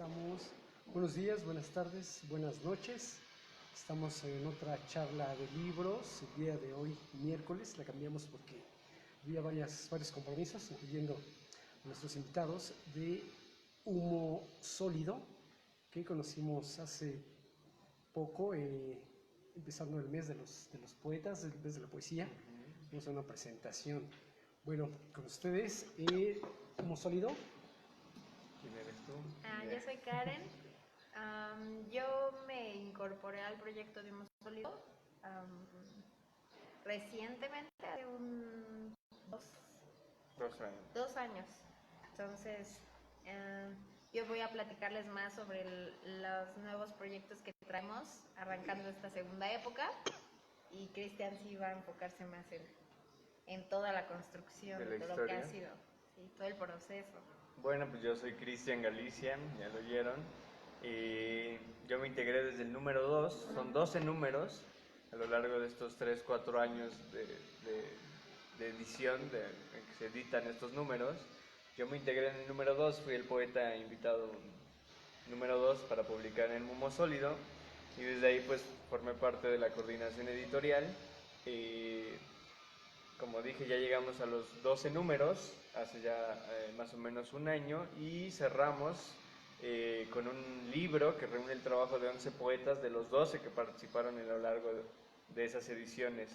Estamos, buenos días, buenas tardes, buenas noches. Estamos en otra charla de libros. El día de hoy, miércoles, la cambiamos porque había varios compromisos, incluyendo a nuestros invitados de Humo Sólido, que conocimos hace poco, empezando el mes de los poetas, el mes de la poesía. Vamos a una presentación. Bueno, con ustedes, Humo Sólido. ¿Quién eres tú? Yo soy Karen. Yo me incorporé al proyecto de Humo Sólido recientemente, hace dos años. Entonces, yo voy a platicarles más sobre los nuevos proyectos que traemos arrancando esta segunda época, y Cristian sí va a enfocarse más en toda la construcción de todo lo que ha sido, sí, todo el proceso. Bueno, pues yo soy Cristian Galicia, ya lo oyeron, y yo me integré desde el número 2, son 12 números a lo largo de estos 3-4 años de edición en que se editan estos números. Yo me integré en el número 2, fui el poeta invitado número 2 para publicar en Humo Sólido, y desde ahí pues formé parte de la coordinación editorial. Como dije, ya llegamos a los 12 números, hace ya más o menos un año, y cerramos con un libro que reúne el trabajo de 11 poetas de los 12 que participaron a lo largo de esas ediciones.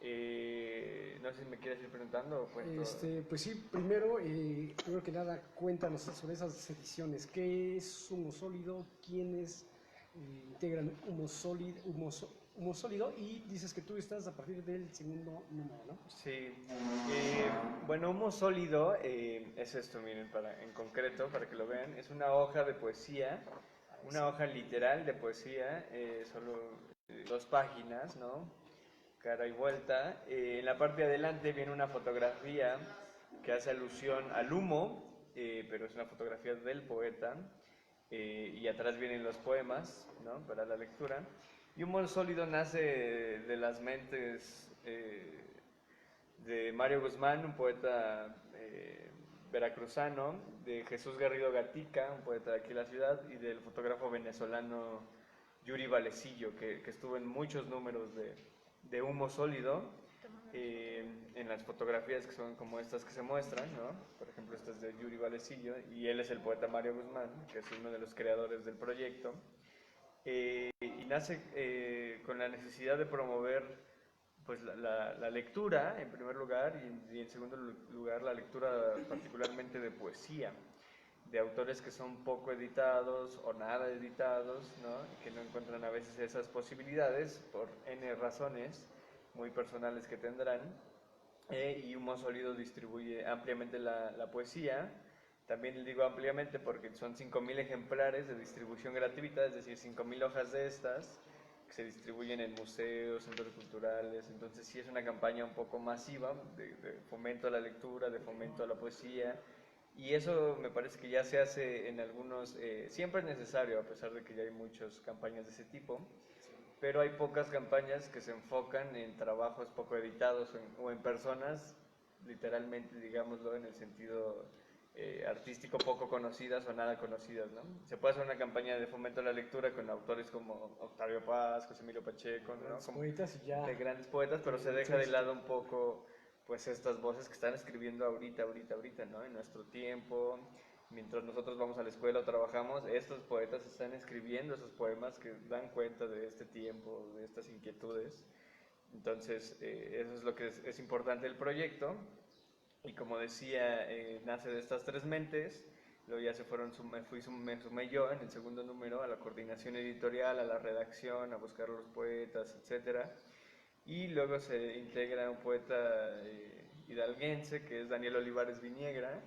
No sé si me quieres ir preguntando. Pues sí, primero que nada, cuéntanos sobre esas ediciones. ¿Qué es Humo Sólido? ¿Quiénes integran Humo Sólido? Y dices que tú estás a partir del segundo número, ¿no? Sí. Bueno, Humo Sólido es esto, miren, en concreto, para que lo vean, es una hoja de poesía, una hoja literal de poesía, solo 2 páginas, ¿no? Cara y vuelta. En la parte de adelante viene una fotografía que hace alusión al humo, pero es una fotografía del poeta, y atrás vienen los poemas, ¿no?, para la lectura. Y Humo Sólido nace de las mentes de Mario Guzmán, un poeta veracruzano, de Jesús Garrido Gatica, un poeta de aquí de la ciudad, y del fotógrafo venezolano Yuri Valecillo, que estuvo en muchos números de Humo Sólido, en las fotografías que son como estas que se muestran, ¿no? Por ejemplo, esta es de Yuri Valecillo, y él es el poeta Mario Guzmán, que es uno de los creadores del proyecto, y nace con la necesidad de promover pues la lectura en primer lugar, y en segundo lugar la lectura particularmente de poesía, de autores que son poco editados o nada editados, ¿no?, que no encuentran a veces esas posibilidades por N razones muy personales que tendrán. Y Humo Sólido distribuye ampliamente la poesía. También digo ampliamente porque son 5.000 ejemplares de distribución gratuita, es decir, 5.000 hojas de estas que se distribuyen en museos, centros culturales. Entonces sí es una campaña un poco masiva de fomento a la lectura, de fomento a la poesía, y eso me parece que ya se hace en algunos, siempre es necesario, a pesar de que ya hay muchas campañas de ese tipo, pero hay pocas campañas que se enfocan en trabajos poco editados o en personas, literalmente, digámoslo, en el sentido artístico, poco conocidas o nada conocidas, ¿no? Se puede hacer una campaña de fomento a la lectura con autores como Octavio Paz, José Emilio Pacheco, ¿no?, como poetas y ya, de grandes poetas, pero se deja de lado un poco pues estas voces que están escribiendo ahorita, ¿no?, en nuestro tiempo. Mientras nosotros vamos a la escuela o trabajamos, estos poetas están escribiendo esos poemas que dan cuenta de este tiempo, de estas inquietudes. Entonces, eso es lo que es importante del proyecto. Y como decía, nace de estas 3 mentes. Luego ya me sumé yo en el segundo número a la coordinación editorial, a la redacción, a buscar los poetas, etcétera. Y luego se integra un poeta hidalguense, que es Daniel Olivares Viniegra,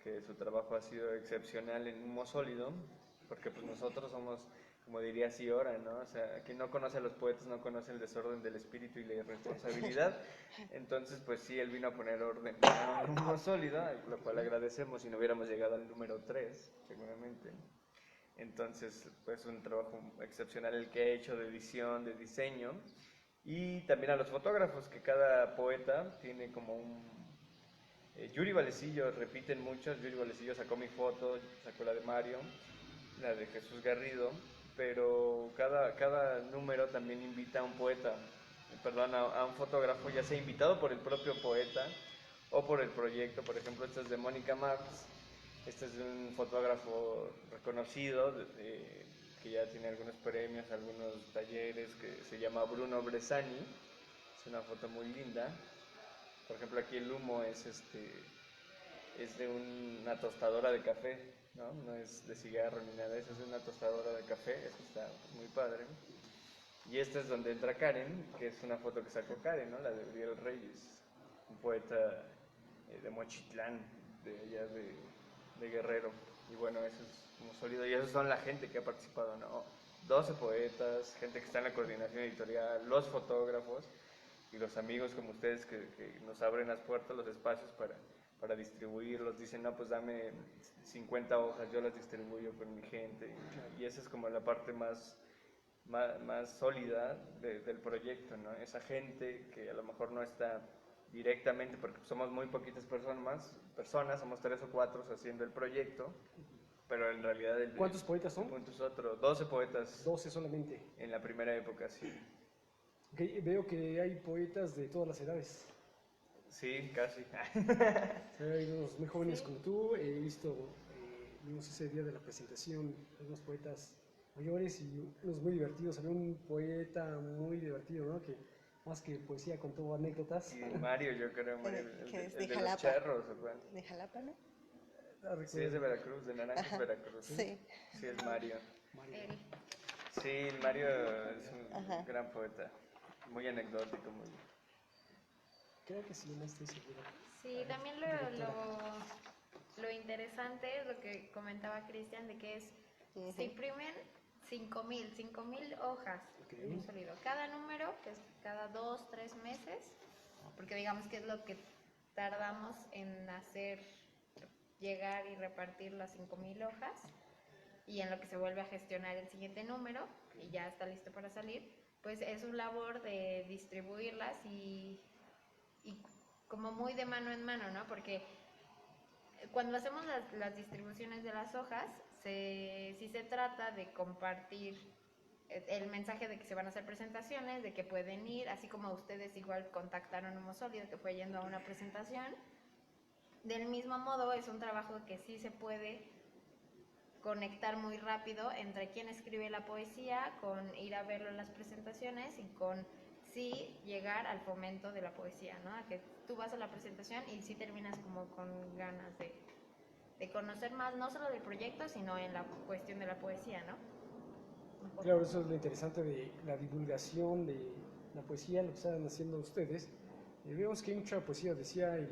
que su trabajo ha sido excepcional en Humo Sólido, porque pues nosotros somos, como diría Ciora, ¿no? O sea, quien no conoce a los poetas no conoce el desorden del espíritu y la irresponsabilidad. Entonces, pues sí, él vino a poner orden en Humo Sólido, lo cual agradecemos, si no hubiéramos llegado al número 3, seguramente. Entonces, pues un trabajo excepcional el que ha hecho de edición, de diseño, y también a los fotógrafos, que cada poeta tiene como un... Yuri Valecillo, repiten muchos. Yuri Valecillo sacó mi foto, sacó la de Mario, la de Jesús Garrido, pero cada número también invita a un poeta, perdón, a un fotógrafo, ya sea invitado por el propio poeta o por el proyecto. Por ejemplo, esta es de Mónica Marx, este es de un fotógrafo reconocido, que ya tiene algunos premios, algunos talleres, que se llama Bruno Bresani. Es una foto muy linda. Por ejemplo, aquí el humo es de una tostadora de café, ¿no? No es de cigarro ni nada, eso es de una tostadora de café, eso está muy padre. Y esta es donde entra Karen, que es una foto que sacó Karen, ¿no? La de Uriel Reyes, un poeta de Mochitlán, de allá de Guerrero. Y bueno, eso es como sólido. Y esos son la gente que ha participado, ¿no? 12 poetas, gente que está en la coordinación editorial, los fotógrafos y los amigos como ustedes que nos abren las puertas, los espacios para distribuirlos. Dicen, no, pues dame 50 hojas, yo las distribuyo con mi gente. Y esa es como la parte más sólida del proyecto, ¿no? Esa gente que a lo mejor no está directamente, porque somos muy poquitas personas, somos 3 o 4 haciendo el proyecto, pero en realidad ¿Cuántos poetas son? el punto es otro. 12 poetas 12 solamente. en la primera época, sí. Okay, veo que hay poetas de todas las edades. Sí, casi. Hay unos muy jóvenes Sí. como tú. He visto, vimos ese día de la presentación, algunos poetas mayores y unos muy divertidos. Había un poeta muy divertido, ¿no? Que más que poesía contó anécdotas. Y Mario, yo creo, Mario, Que es el de de los Jalapa. charros, ¿o cuál? De Jalapa, ¿no? Ah, Sí, es de Veracruz, de Naranjos, Ajá. Veracruz. Sí. Sí, es Mario. Mario. Él. Sí, el Mario es un Ajá. gran poeta, muy anecdótico, muy... Creo que sí, no estoy seguro. Sí, también lo interesante es lo que comentaba Cristian, de que Ujú. se imprimen 5,000 hojas Ok. de un sólido. Cada número, que es cada 2, 3 meses, porque digamos que es lo que tardamos en hacer, llegar y repartir las 5,000 hojas, y en lo que se vuelve a gestionar el siguiente número, y ya está listo para salir, pues es un labor de distribuirlas y como muy de mano en mano, ¿no? Porque cuando hacemos las distribuciones de las hojas, sí se trata de compartir el mensaje de que se van a hacer presentaciones, de que pueden ir, así como ustedes igual contactaron Humo Sólido, que fue yendo a una presentación. Del mismo modo, es un trabajo que sí se puede conectar muy rápido entre quien escribe la poesía, con ir a verlo en las presentaciones y con sí llegar al fomento de la poesía, ¿no? A que tú vas a la presentación y sí terminas como con ganas de conocer más, no solo del proyecto, sino en la cuestión de la poesía, ¿no? Claro, eso es lo interesante de la divulgación de la poesía, lo que están haciendo ustedes. Vemos que hay mucha poesía, decía el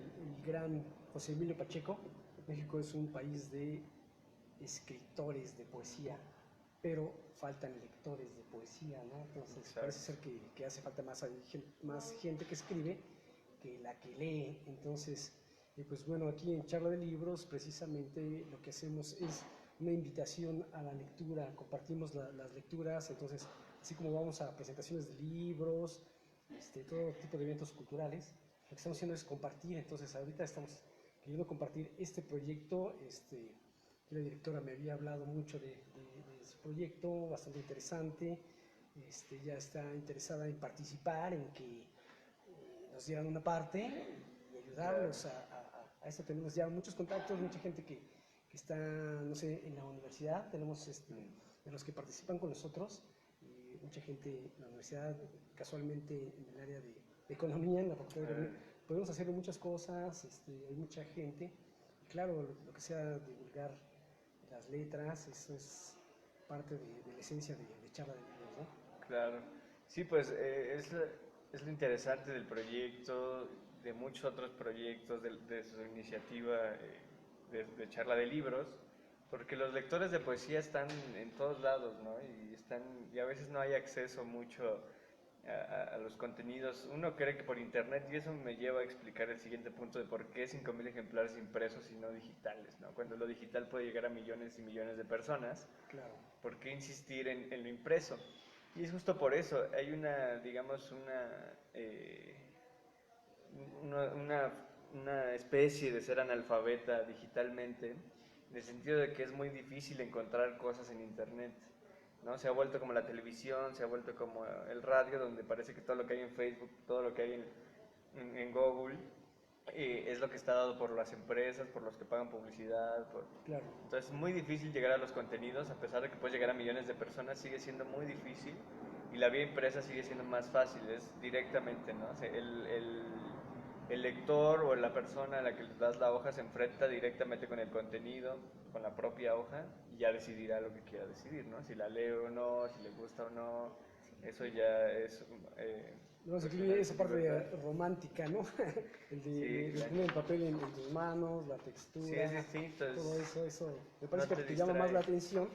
gran José Emilio Pacheco, México es un país de escritores de poesía, pero faltan lectores de poesía, ¿no? Entonces Exacto. parece ser que hace falta más gente que escribe que la que lee. Entonces, pues bueno, aquí en Charla de Libros precisamente lo que hacemos es una invitación a la lectura, compartimos las lecturas, entonces así como vamos a presentaciones de libros, todo tipo de eventos culturales, lo que estamos haciendo es compartir. Entonces ahorita estamos queriendo compartir este proyecto. La directora me había hablado mucho de su proyecto, bastante interesante. Ya está interesada en participar, en que nos dieran una parte y ayudarnos a esto. Tenemos ya muchos contactos, mucha gente que está, no sé, en la universidad, tenemos de los que participan con nosotros, mucha gente en la universidad, casualmente en el área de economía, en la facultad de economía. Podemos hacer muchas cosas, hay mucha gente. Claro, lo que sea divulgar las letras, eso es parte de la esencia de Charla de Libros, ¿no? Claro. Sí, pues es lo interesante del proyecto, de muchos otros proyectos, de su iniciativa de Charla de Libros, porque los lectores de poesía están en todos lados, ¿no? Y a veces no hay acceso mucho a los contenidos. Uno cree que por internet, y eso me lleva a explicar el siguiente punto de por qué 5,000 ejemplares impresos y no digitales, ¿no? Cuando lo digital puede llegar a millones y millones de personas, Claro. ¿por qué insistir en lo impreso? Y es justo por eso, hay digamos, una especie de ser analfabeta digitalmente en el sentido de que es muy difícil encontrar cosas en internet, ¿no? Se ha vuelto como la televisión, se ha vuelto como el radio, donde parece que todo lo que hay en Facebook, todo lo que hay en Google, es lo que está dado por las empresas, por los que pagan publicidad. Claro. Entonces es muy difícil llegar a los contenidos, a pesar de que puedes llegar a millones de personas, sigue siendo muy difícil. Y la vía impresa sigue siendo más fácil, es directamente, ¿no? O sea, el lector o la persona a la que le das la hoja se enfrenta directamente con el contenido, con la propia hoja, y ya decidirá lo que quiera decidir, ¿no? Si la lee o no, si le gusta o no, eso ya es... No, se pues, incluye esa parte libertad. romántica, ¿no? El de Sí, poner el papel en tus manos, la textura, Sí, es distinto. todo eso. Me parece no que te te llama más distrae. la atención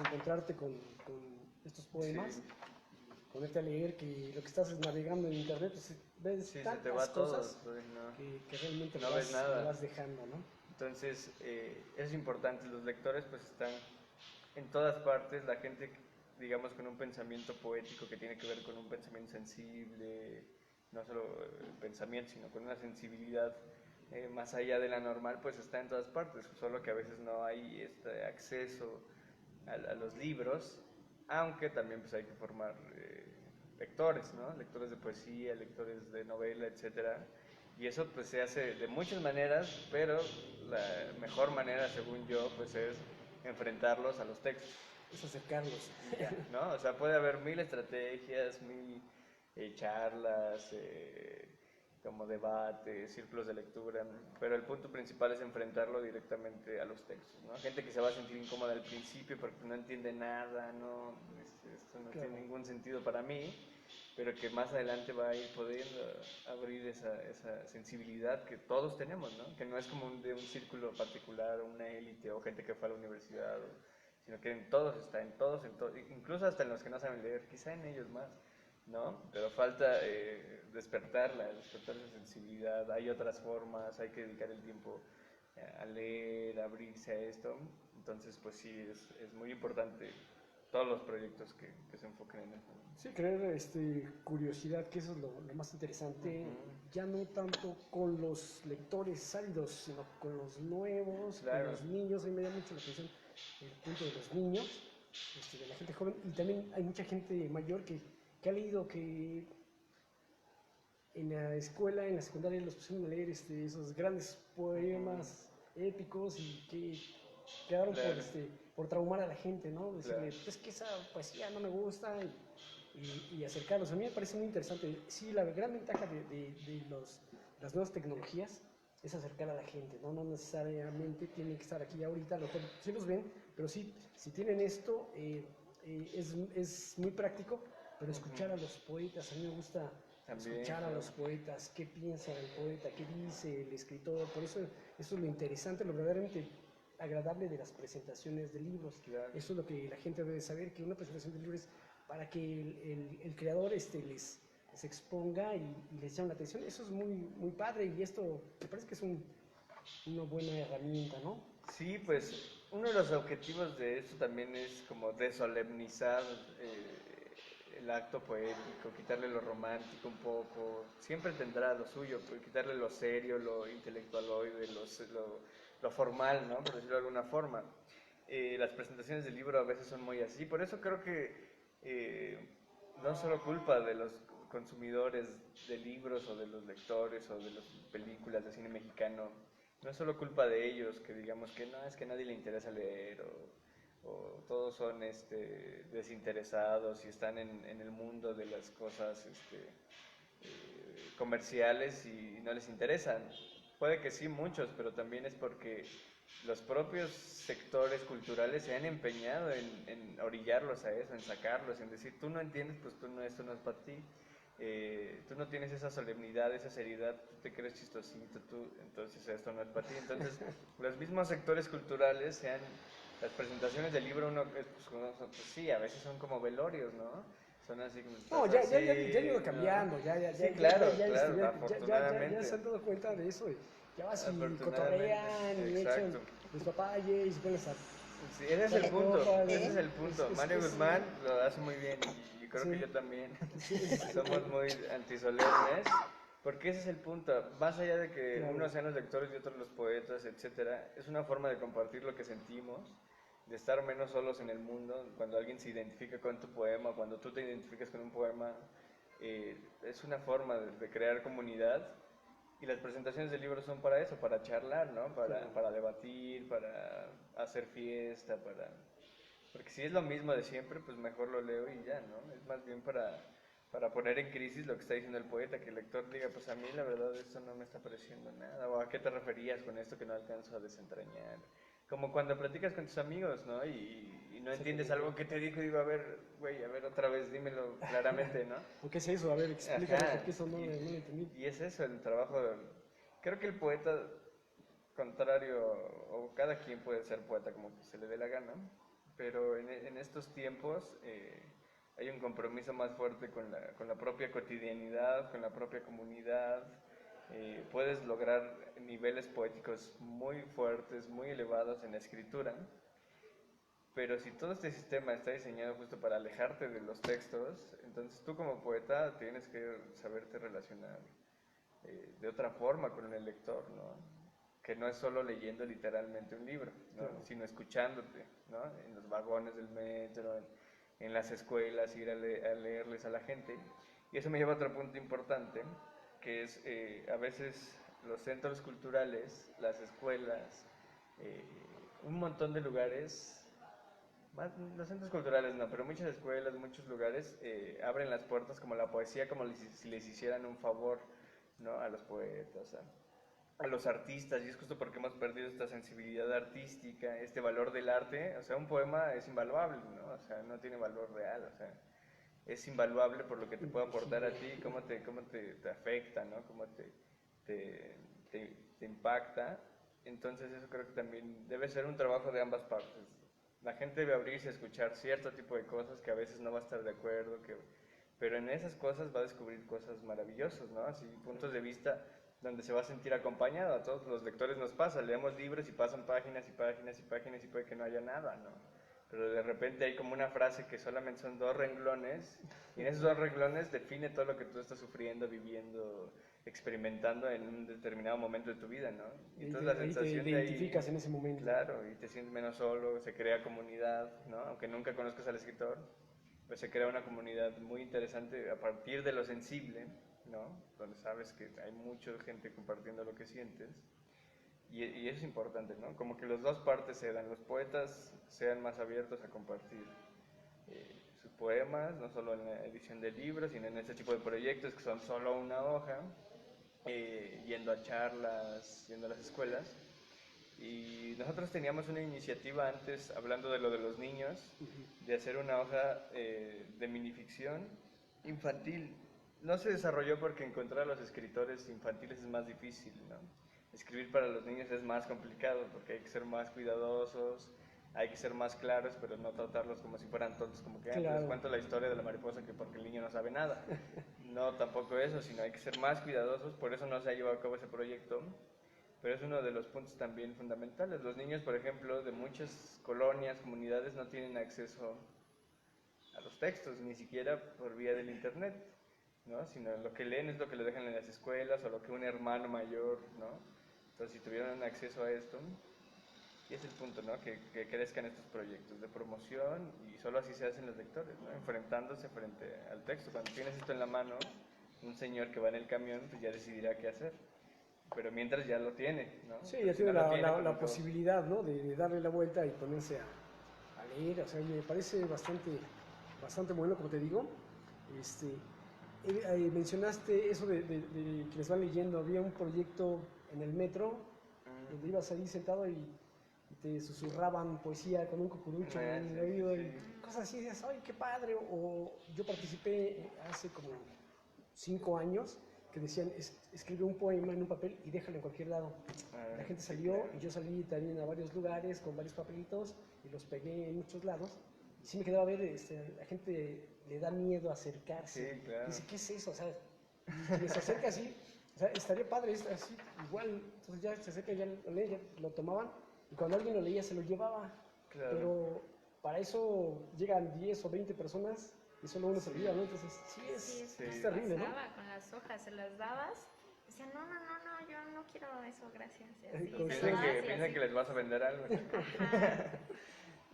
encontrarte con estos poemas, Sí. ponerte a leer que lo que estás navegando en internet, pues, ves Sí, se tantas te va todo, cosas pues, no. que realmente No lo ves nada. lo vas dejando, ¿no? Entonces, es importante, los lectores pues están en todas partes, la gente, digamos, con un pensamiento poético que tiene que ver con un pensamiento sensible, no solo el pensamiento, sino con una sensibilidad más allá de la normal, pues está en todas partes, solo que a veces no hay este acceso a los libros, aunque también pues hay que formar lectores, ¿no? Lectores de poesía, lectores de novela, etcétera. Y eso pues se hace de muchas maneras, pero la mejor manera, según yo, pues es enfrentarlos a los textos. Es acercarlos. Ya, ¿no? O sea, puede haber mil estrategias, mil charlas, como debates, círculos de lectura, pero el punto principal es enfrentarlo directamente a los textos, ¿no? Gente que se va a sentir incómoda al principio porque no entiende nada, no, esto no Claro. tiene ningún sentido para mí, pero que más adelante va a ir pudiendo abrir esa sensibilidad que todos tenemos, ¿no? Que no es como de un círculo particular, o una élite, o gente que fue a la universidad, sino que en todos está, en todos, incluso hasta en los que no saben leer, quizá en ellos más, ¿no? Pero falta despertar esa sensibilidad, hay otras formas, hay que dedicar el tiempo a leer, a abrirse a esto, entonces pues sí, es muy importante todos los proyectos que se enfoquen en eso. Sí, creer curiosidad, que eso es lo más interesante, ya no tanto con los lectores ávidos, sino con los nuevos, Claro. con los niños. A mí me da mucho la atención el punto de los niños, de la gente joven, y también hay mucha gente mayor que ha leído, que en la escuela, en la secundaria, los pusieron a leer esos grandes poemas épicos y que quedaron Claro. por traumar a la gente, ¿no? Decirle, Claro. es que esa poesía no me gusta, y acercarlos. A mí me parece muy interesante. Sí, la gran ventaja de las nuevas tecnologías es acercar a la gente, ¿no? No necesariamente tienen que estar aquí ahorita, a lo mejor sí los ven, pero sí, si tienen esto, es muy práctico, pero escuchar a los poetas, a mí me gusta También, escuchar a claro. los poetas, qué piensa el poeta, qué dice el escritor, por eso es lo interesante, lo verdaderamente agradable de las presentaciones de libros. Claro. Eso es lo que la gente debe saber, que una presentación de libros es para que el creador les exponga y les llame la atención. Eso es muy padre, y esto me parece que es una buena herramienta, ¿no? Sí, pues uno de los objetivos de esto también es como desolemnizar el acto poético, quitarle lo romántico un poco, siempre tendrá lo suyo, pues, quitarle lo serio, lo intelectualoide, lo formal, ¿no? Por decirlo de alguna forma. Las presentaciones del libro a veces son muy así, por eso creo que no es solo culpa de los consumidores de libros o de los lectores o de las películas de cine mexicano, no es solo culpa de ellos que digamos que no, es que a nadie le interesa leer o todos son desinteresados y están en el mundo de las cosas comerciales y no les interesan. Puede que sí, muchos, pero también es porque los propios sectores culturales se han empeñado en orillarlos a eso, en sacarlos, en decir, tú no entiendes, pues esto no es para ti. Tú no tienes esa solemnidad, esa seriedad, tú te crees chistosito, entonces esto no es para ti. Entonces, los mismos sectores culturales, las presentaciones del libro, pues sí, a veces son como velorios, ¿no? Son así como... No, ya ha ido ¿no? cambiando, Sí, claro, ya afortunadamente. se han dado cuenta de eso, y ya vas y Afortunadamente, cotorrean y echan exacto. los papayes y se ponen a... Sí, ese es el punto, ese es el punto. Mario es- Guzmán lo hace muy bien y creo Sí. que yo también. Sí, Somos muy antisolemnes, Porque ese es el punto, más allá de que Claro. unos sean los lectores y otros los poetas, etcétera, es una forma de compartir lo que sentimos, de estar menos solos en el mundo. Cuando alguien se identifica con tu poema, cuando tú te identificas con un poema, es una forma de crear comunidad. Y las presentaciones de libros son para eso, para charlar, ¿no? Claro. Para debatir, para hacer fiesta, para... Porque si es lo mismo de siempre, pues mejor lo leo y ya, ¿no? Es más bien para poner en crisis lo que está diciendo el poeta, que el lector diga, pues a mí la verdad esto no me está pareciendo nada, o a qué te referías con esto que no alcanzo a desentrañar. Como cuando platicas con tus amigos, ¿no? Y no entiendes algo que te dijo y digo, a ver, güey, a ver otra vez, dímelo claramente, ¿no? ¿O qué es eso? A ver, explícame, Ajá, porque eso no lo entendí. y es eso, el trabajo. Creo que el poeta, contrario, o cada quien puede ser poeta como se le dé la gana, pero en estos tiempos hay un compromiso más fuerte con la propia cotidianidad, con la propia comunidad. Puedes lograr niveles poéticos muy fuertes, muy elevados en la escritura, pero si todo este sistema está diseñado justo para alejarte de los textos, entonces tú como poeta tienes que saberte relacionar de otra forma con el lector, ¿no? Que no es solo leyendo literalmente un libro, ¿no? Claro. Sino escuchándote, ¿no? En los vagones del metro, en las escuelas, ir a leerles a la gente. Y eso me lleva a otro punto importante, que es a veces los centros culturales, las escuelas, eh, un montón de lugares, los centros culturales no, pero muchas escuelas, muchos lugares abren las puertas como la poesía, como si les hicieran un favor, ¿no? A los poetas, a los artistas, y es justo porque hemos perdido esta sensibilidad artística, este valor del arte. O sea, un poema es invaluable, ¿no? O sea, no tiene valor real, o sea, es invaluable por lo que te puede aportar a ti, cómo te afecta, ¿no? Cómo te, te impacta. Entonces eso creo que también debe ser un trabajo de ambas partes. La gente debe abrirse a escuchar cierto tipo de cosas que a veces no va a estar de acuerdo, pero en esas cosas va a descubrir cosas maravillosas, ¿no? Así, puntos de vista donde se va a sentir acompañado. A todos los lectores nos pasa, leemos libros y pasan páginas y páginas y páginas y puede que no haya nada, ¿no? Pero de repente hay como una frase que solamente son 2 renglones, y en esos 2 renglones define todo lo que tú estás sufriendo, viviendo, experimentando en un determinado momento de tu vida, ¿no? Y entonces la Ahí te sensación de identificas ahí, en ese momento. claro, y te sientes menos solo, se crea comunidad, ¿no? Aunque nunca conozcas al escritor, pues se crea una comunidad muy interesante a partir de lo sensible, ¿no? Donde sabes que hay mucha gente compartiendo lo que sientes. Y eso es importante, ¿no? Como que las dos partes se dan, los poetas sean más abiertos a compartir sus poemas, no solo en la edición de libros, sino en este tipo de proyectos que son solo una hoja, yendo a charlas, yendo a las escuelas. Y nosotros teníamos una iniciativa antes, hablando de lo de los niños, de hacer una hoja de minificción infantil. No se desarrolló porque encontrar a los escritores infantiles es más difícil, ¿no? Escribir para los niños es más complicado porque hay que ser más cuidadosos, hay que ser más claros, pero no tratarlos como si fueran tontos, como que Claro. les cuento la historia de la mariposa que porque el niño no sabe nada. No, tampoco eso, sino hay que ser más cuidadosos, por eso no se ha llevado a cabo ese proyecto. Pero es uno de los puntos también fundamentales. Los niños, por ejemplo, de muchas colonias, comunidades, no tienen acceso a los textos, ni siquiera por vía del internet, ¿no? Sino lo que leen es lo que le dejan en las escuelas o lo que un hermano mayor, ¿no? Entonces, si tuvieran acceso a esto, y es el punto, ¿no? Que crezcan estos proyectos de promoción, y solo así se hacen los lectores, ¿no? Enfrentándose frente al texto. Cuando tienes esto en la mano, un señor que va en el camión, pues ya decidirá qué hacer. Pero mientras ya lo tiene, ¿no? Sí, Pero ya si tiene no lo tiene, la pues no. posibilidad, ¿no? De darle la vuelta y ponerse a leer. O sea, me parece bastante bueno, como te digo. Este, mencionaste eso de que les van leyendo. Había un proyecto en el metro donde ibas ahí sentado y te susurraban poesía con un cucurucho en el oído Sí. y cosas así. Dices, ¡ay, qué padre! O yo participé hace como 5 años que decían, escribe un poema en un papel y déjalo en cualquier lado. La gente Sí, salió claro. y yo salí también a varios lugares con varios papelitos y los pegué en muchos lados. Y sí me quedaba a ver, la gente le da miedo acercarse. Sí, claro. Dice, ¿qué es eso? O sea, y se acerca así, o sea, estaría padre, es así, igual. Entonces ya se acerca, ya lo lee, ya lo tomaban. Y cuando alguien lo leía, se lo llevaba. Claro. Pero para eso llegan 10 o 20 personas y solo uno se olvida, ¿no? Entonces, sí, es terrible, ¿no? Pasaba con las hojas, se las dabas decían, no, yo no quiero eso, gracias. Y así, Con- se Piensan lo das que, y piensan así. que les vas a vender algo. Ajá.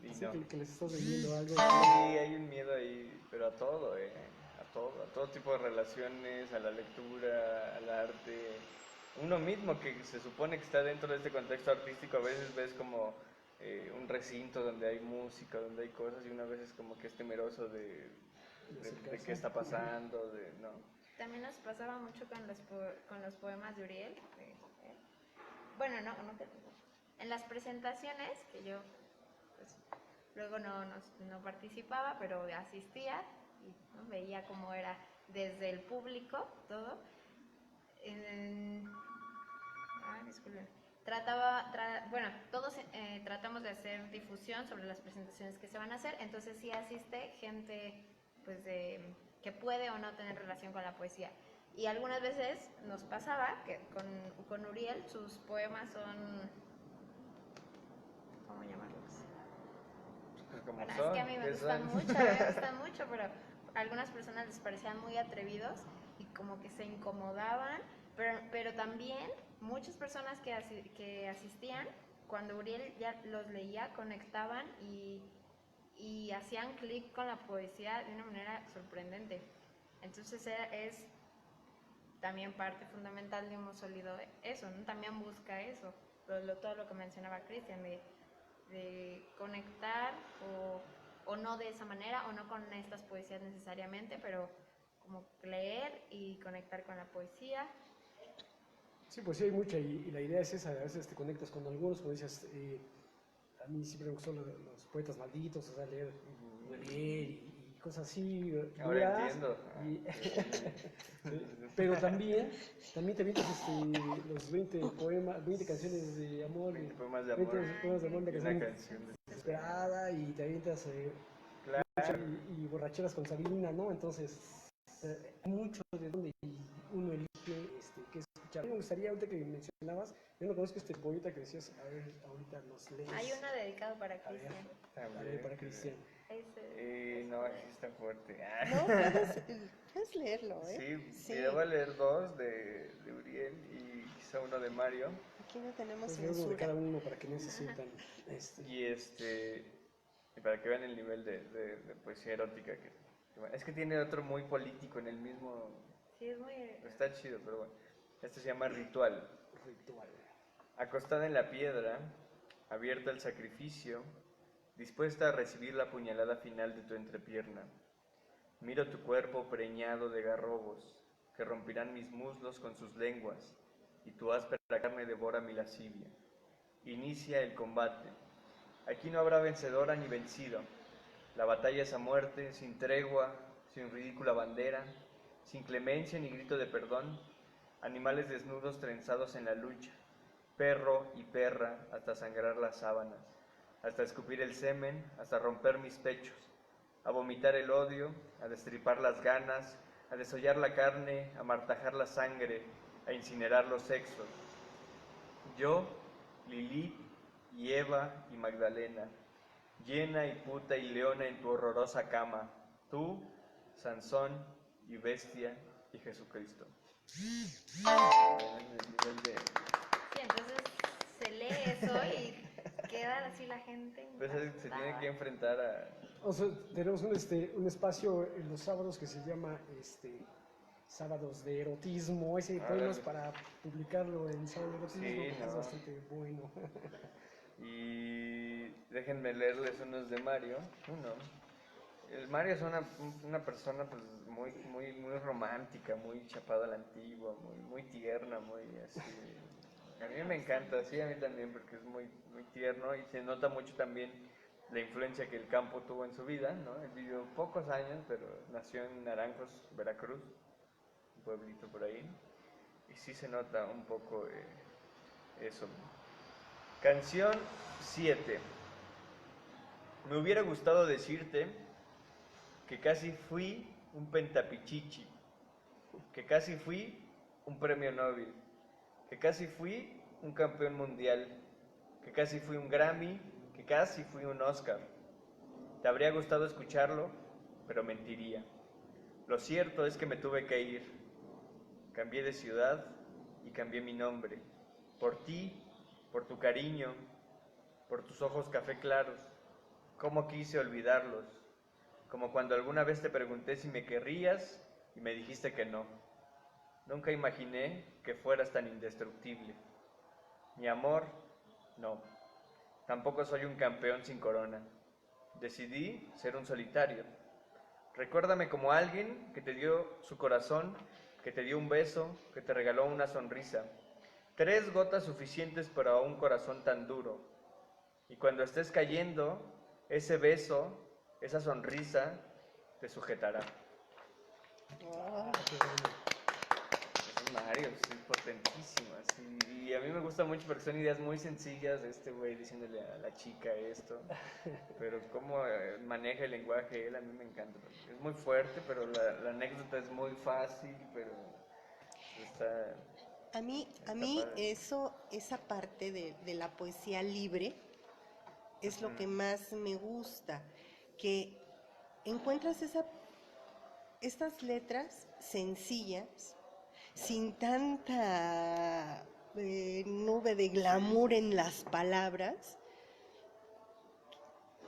Y Sí, no. que les estás vendiendo algo. Sí, hay un miedo ahí, pero a todo, a todo tipo de relaciones, a la lectura, al arte. Uno mismo que se supone que está dentro de este contexto artístico, a veces ves como un recinto donde hay música, donde hay cosas, y una vez es como que es temeroso de qué está pasando, ¿no? También nos pasaba mucho con los poemas de Uriel. Bueno, en las presentaciones, que yo pues, luego no participaba, pero asistía y ¿no? Veía cómo era desde el público todo. Disculpen. Todos tratamos de hacer difusión sobre las presentaciones que se van a hacer, entonces sí asiste gente pues que puede o no tener relación con la poesía. Y algunas veces nos pasaba que con Uriel sus poemas son, ¿cómo llamarlos? Pues como Bueno, son, es que a mí me ¿qué gustan son? mucho, a mí me gustan mucho, pero a algunas personas les parecían muy atrevidos y como que se incomodaban, pero también muchas personas que asistían, cuando Uriel ya los leía, conectaban y hacían clic con la poesía de una manera sorprendente. Entonces es también parte fundamental de Hemos Sólido eso, ¿no? También busca eso, todo lo que mencionaba Cristian, de conectar o no de esa manera, o no con estas poesías necesariamente, pero como leer y conectar con la poesía. Sí, pues sí hay mucha y la idea es esa, a veces te conectas con algunos, como dices, a mí siempre me gustó los poetas malditos, o sea, leer y cosas así Ahora duras. entiendo. Y- sí, pero también te avientas los 20 poemas, 20 canciones de amor, 20 poemas de 20 amor poemas de amor, la y una canción canción de... desesperada y te avientas Claro. y borracheras con Sabina, ¿no? Entonces, hay mucho de donde uno elige qué escuchar. A mí me gustaría, ahorita que mencionabas, yo no conozco este poeta que decías, a ver, ahorita nos lees. Hay una dedicada para A ver, Cristian. a ver, para Cristian. No, sí está fuerte. No, puedes leerlo, ¿eh? Sí, yo voy a leer dos de Uriel y quizá uno de Mario. Aquí no tenemos Pues uno de censura. cada uno para que no se sientan. Y para que vean el nivel de poesía erótica es que tiene otro muy político en el mismo. Sí, es muy... Está chido, pero bueno. Este se llama Ritual. Ritual. Acostada en la piedra, abierta al sacrificio, dispuesta a recibir la puñalada final de tu entrepierna. Miro tu cuerpo preñado de garrobos, que romperán mis muslos con sus lenguas, y tu áspera carne devora mi lascivia. Inicia el combate. Aquí no habrá vencedora ni vencido. La batalla es a muerte, sin tregua, sin ridícula bandera, sin clemencia ni grito de perdón. Animales desnudos trenzados en la lucha, perro y perra hasta sangrar las sábanas, hasta escupir el semen, hasta romper mis pechos, a vomitar el odio, a destripar las ganas, a desollar la carne, a martajar la sangre, a incinerar los sexos. Yo, Lilith y Eva y Magdalena, llena y puta y leona en tu horrorosa cama, tú, Sansón y bestia y Jesucristo. Sí, entonces se lee eso y queda así la gente. Pues se tiene que enfrentar a... O sea, tenemos un espacio en los sábados que se llama Sábados de Erotismo. Ese poemas para publicarlo en Sábados de Erotismo, Sí, porque es bastante bueno. Y déjenme leerles unos de Mario. El Mario es una persona pues muy romántica, muy chapada a la antigua, muy tierna, muy así. A mí me encanta, sí, a mí también, porque es muy tierno y se nota mucho también la influencia que el campo tuvo en su vida, ¿no? Él vivió pocos años, pero nació en Naranjos, Veracruz, un pueblito por ahí, y sí se nota un poco eso. Canción 7. Me hubiera gustado decirte que casi fui un pentapichichi, que casi fui un premio Nobel, que casi fui un campeón mundial, que casi fui un Grammy, que casi fui un Oscar. Te habría gustado escucharlo, pero mentiría. Lo cierto es que me tuve que ir. Cambié de ciudad, y cambié mi nombre. Por ti, por tu cariño, por tus ojos café claros. Cómo quise olvidarlos. Como cuando alguna vez te pregunté si me querrías y me dijiste que no. Nunca imaginé que fueras tan indestructible. Mi amor, no. Tampoco soy un campeón sin corona. Decidí ser un solitario. Recuérdame como alguien que te dio su corazón, que te dio un beso, que te regaló una sonrisa. 3 gotas suficientes para un corazón tan duro. Y cuando estés cayendo, ese beso, esa sonrisa, te sujetará. Wow. Es Mario, es potentísimo. Así. Y a mí me gusta mucho porque son ideas muy sencillas de este güey diciéndole a la chica esto. Pero cómo maneja el lenguaje él, a mí me encanta. Es muy fuerte, pero la anécdota es muy fácil, pero está... A mí padre. esa parte de la poesía libre es lo que más me gusta, que encuentras estas letras sencillas, sin tanta nube de glamour en las palabras,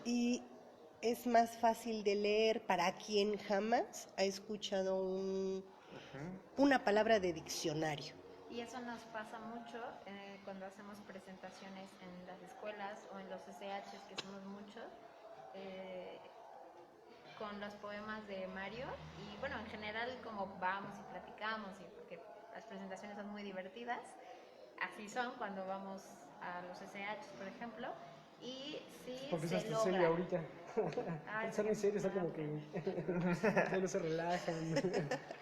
y es más fácil de leer para quien jamás ha escuchado una palabra de diccionario. Y eso nos pasa mucho cuando hacemos presentaciones en las escuelas o en los SHs, que somos muchos, con los poemas de Mario. Y bueno, en general como vamos y platicamos, y porque las presentaciones son muy divertidas, así son cuando vamos a los SHs, por ejemplo. Y sí Porque se estás tan logra. seria ahorita. Ay, Están muy serios, está como que ya no se relajan.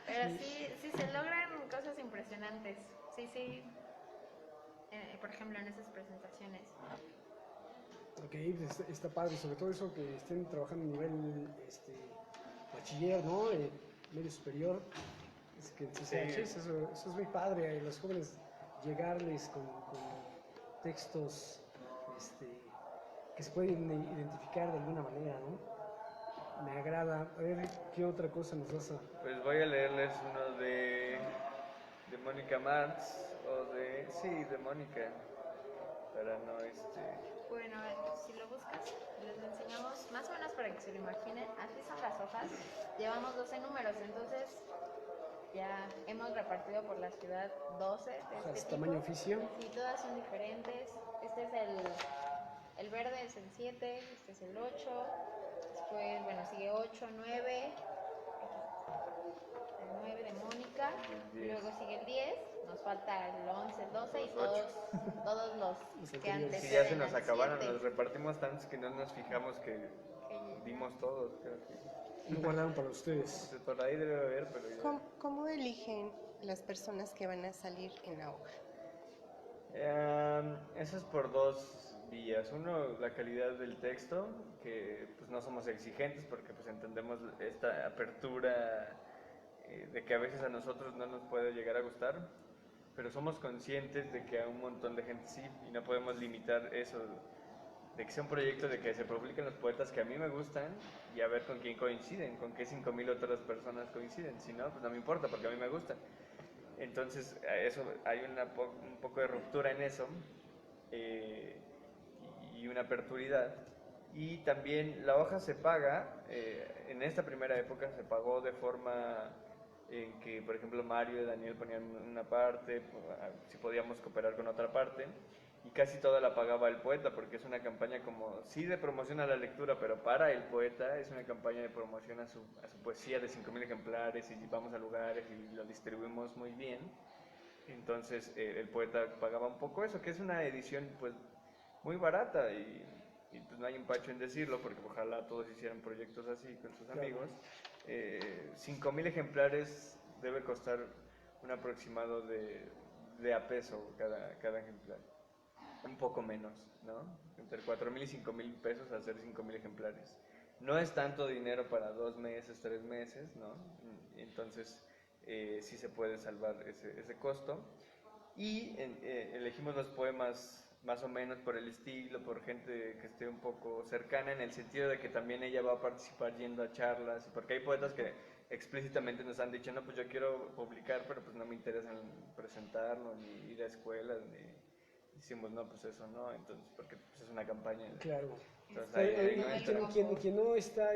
Pero sí se logran cosas impresionantes. Sí. Por ejemplo, en esas presentaciones. Ok, pues está padre, sobre todo eso que estén trabajando a nivel bachiller, ¿no? Medio superior, es que en CCHs, eso es muy padre, a los jóvenes llegarles con textos que se pueden identificar de alguna manera, ¿no? Me agrada. A ver, ¿qué otra cosa nos vas a...? Pues voy a leerles uno de Mónica Marx, o de Mónica, para no Bueno, a ver, si lo buscas, les lo enseñamos más o menos para que se lo imaginen. Así son las hojas. Llevamos 12 números, entonces ya hemos repartido por la ciudad 12 de Hojas este tipo. tamaño oficio. Sí, todas son diferentes. Este es el verde, es el 7, este es el 8. Después, bueno, sigue 8, 9. El 9 de Mónica. El 10. Luego sigue el 10. Nos falta el 11, el 12 y Los ocho. todos los Los que anteriores. Sí, ya se anteceden nos al acabaron, 7. los repartimos tantos que no nos fijamos que Que- dimos todos, creo que. No guardaron para ustedes. Pues, por ahí debe haber, pero ya. ¿Cómo eligen las personas que van a salir en la hoja? Eso es por 2 vías. Uno, la calidad del texto, que pues no somos exigentes porque pues entendemos esta apertura de que a veces a nosotros no nos puede llegar a gustar, pero somos conscientes de que a un montón de gente sí, y no podemos limitar eso, de que sea un proyecto de que se publiquen los poetas que a mí me gustan y a ver con quién coinciden, con qué 5,000 otras personas coinciden. Si no, pues no me importa porque a mí me gustan. Entonces, eso, hay un poco de ruptura en eso y una aperturidad. Y también la hoja se paga, en esta primera época se pagó de forma en que, por ejemplo, Mario y Daniel ponían una parte, si podíamos cooperar con otra parte, y casi toda la pagaba el poeta, porque es una campaña como, sí de promoción a la lectura, pero para el poeta es una campaña de promoción a su poesía de 5,000 ejemplares, y vamos a lugares y lo distribuimos muy bien. Entonces el poeta pagaba un poco eso, que es una edición pues muy barata, y pues no hay empacho en decirlo, porque ojalá todos hicieran proyectos así con sus amigos. 5,000 ejemplares debe costar un aproximado de a peso cada ejemplar. Un poco menos, ¿no? Entre 4,000 y 5,000 pesos hacer 5,000 ejemplares. No es tanto dinero para 2 meses, 3 meses, ¿no? Entonces sí se puede salvar ese costo. Y elegimos los poemas más o menos por el estilo, por gente que esté un poco cercana, en el sentido de que también ella va a participar yendo a charlas, porque hay poetas que explícitamente nos han dicho, no, pues yo quiero publicar, pero pues no me interesa presentarlo, ni ir a escuelas, ni decimos, no, pues eso no, entonces, porque pues, es una campaña. Claro. Entonces, Quien no está,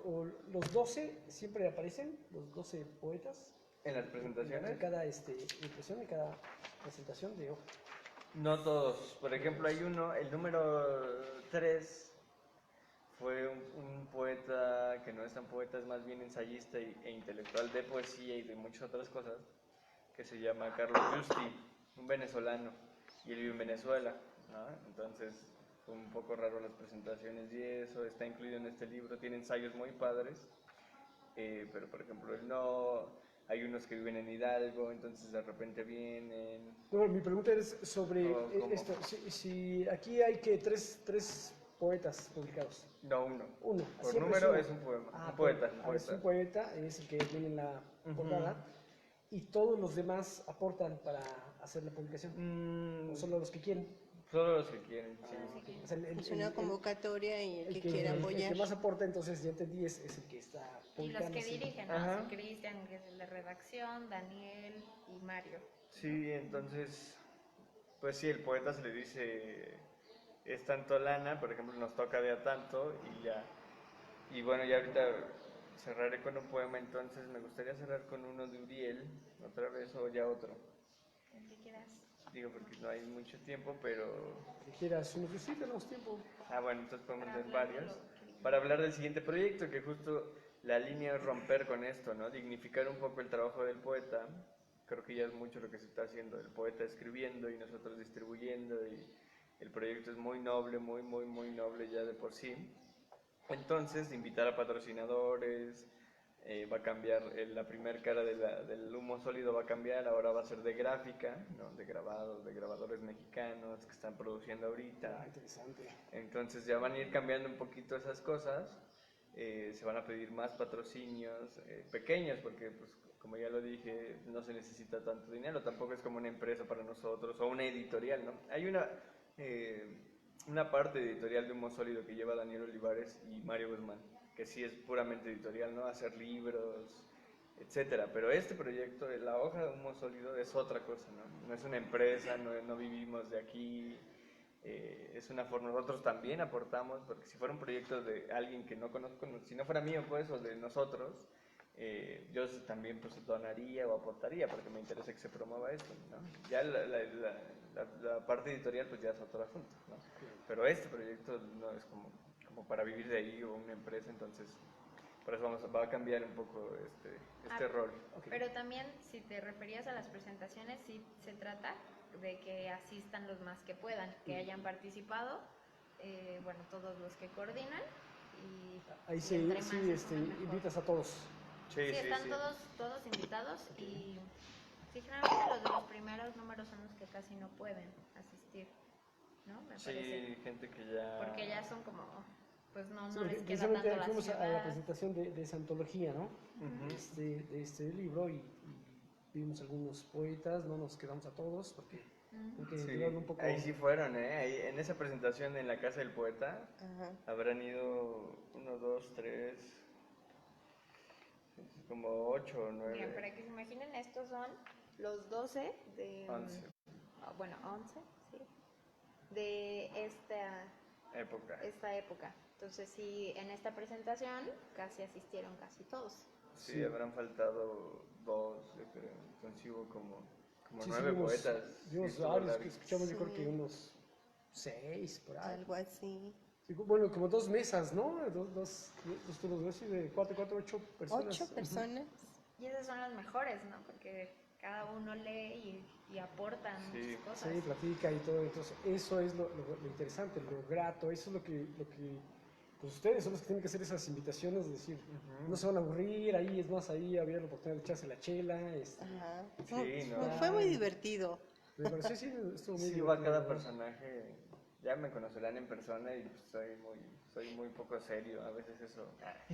o los 12 siempre aparecen, los 12 poetas. en las presentaciones. En cada impresión, en cada presentación de hoja. No todos. Por ejemplo, hay uno, el número 3 fue un poeta que no es tan poeta, es más bien ensayista e intelectual de poesía y de muchas otras cosas, que se llama Carlos Justi, un venezolano, y él vive en Venezuela, ¿no? Entonces fue un poco raro las presentaciones y eso, está incluido en este libro, tiene ensayos muy padres, pero por ejemplo él no... Hay unos que viven en Hidalgo, entonces de repente vienen. No, mi pregunta es sobre ¿Cómo? esto. Si aquí hay que tres poetas publicados. No, uno. Uno. Por Siempre número uno. es un poema. Ah, Un poeta. Es un poeta, es el que viene en la Ujú. portada. Y todos los demás aportan para hacer la publicación. O solo los que quieren. Solo los que quieren, sí. O sea, Es una convocatoria y el que quiera el apoyar. que más aporta, entonces ya entendí, es el que está Y los publicando. que sí. dirigen, Ajá. ¿no? Cristian, que es el de redacción, Daniel y Mario. Sí, entonces, pues sí, el poeta se le dice, es tanto lana, por ejemplo, nos toca de a tanto y ya. Y bueno, ya ahorita cerraré con un poema, entonces me gustaría cerrar con uno de Uriel, otra vez, o ya otro. El que quieras. Digo, porque no hay mucho tiempo, pero... Que quieras, uno que sí tenemos tiempo. Ah, bueno, entonces podemos Para leer hablar de varios. lo que- Para hablar del siguiente proyecto, que justo la línea es romper con esto, ¿no? Dignificar un poco el trabajo del poeta. Creo que ya es mucho lo que se está haciendo, el poeta escribiendo y nosotros distribuyendo, y el proyecto es muy noble, muy noble ya de por sí. Entonces, invitar a patrocinadores, va a cambiar, la primer cara del humo sólido va a cambiar, ahora va a ser de gráfica, ¿no? De grabados, de grabadores mexicanos que están produciendo ahorita. Ah, interesante. Entonces ya van a ir cambiando un poquito esas cosas, se van a pedir más patrocinios pequeños, porque pues como ya lo dije, no se necesita tanto dinero, tampoco es como una empresa para nosotros o una editorial, ¿no? Hay una parte editorial de Humo Sólido que lleva Daniel Olivares y Mario Guzmán, que sí es puramente editorial, ¿no? Hacer libros, etcétera. Pero este proyecto, la hoja de Humo Sólido, es otra cosa, ¿no? No es una empresa, no vivimos de aquí, es una forma, nosotros también aportamos, porque si fuera un proyecto de alguien que no conozco, si no fuera mío, pues, o de nosotros, yo también pues donaría o aportaría, porque me interesa que se promueva esto, ¿no? Ya la parte editorial pues ya es otro asunto, ¿no? Pero este proyecto no es como para vivir de ahí o una empresa, entonces por eso va a cambiar un poco este rol. Pero también, si te referías a las presentaciones, sí se trata de que asistan los más que puedan, que hayan participado, bueno, todos los que coordinan. Y, Ahí y sí, entre más sí es mejor. invitas a todos. Sí, están todos invitados y sí, generalmente los de los primeros números son los que casi no pueden asistir, ¿no? Me Sí, parece. gente que ya... Porque ya son como, pues no Sí, les queda precisamente tanto la fuimos a la ciudad. presentación de esa antología, ¿no? Ujú. De este libro y vimos algunos poetas, no nos quedamos a todos porque creo que Sí, duraron un poco. ahí sí fueron, ¿eh? Ahí, en esa presentación en la Casa del Poeta Ajá. habrán ido 1, 2, 3, como 8 o 9. Bien, para que se imaginen, estos son los 12 de... 11. Bueno, 11, sí. De esta época. Entonces, sí, en esta presentación casi asistieron casi todos. Sí, Sí. habrán faltado 2, yo creo. Entonces hubo como Sí, 9 poetas. vimos Sí, estuvo varios que largo. escuchamos, yo creo Sí. que unos 6 por ahí. Algo así. Sí, bueno, como 2 mesas, ¿no? Dos turnos, así de 4, 8 personas. 8 Ujú. personas. Y esas son las mejores, ¿no? Porque cada uno lee y aporta Sí. muchas cosas. Sí, platica y todo, entonces eso es lo interesante, lo grato, eso es lo que pues ustedes son los que tienen que hacer esas invitaciones, es decir, no se van a aburrir, ahí es más, ahí había la oportunidad de echarse la chela, Ajá. Sí, ¿no? Fue muy divertido. me pareció, sí, estuvo muy Sí, va divertido, cada ¿verdad? personaje. Ya me conocerán en persona y pues, soy muy poco serio. A veces eso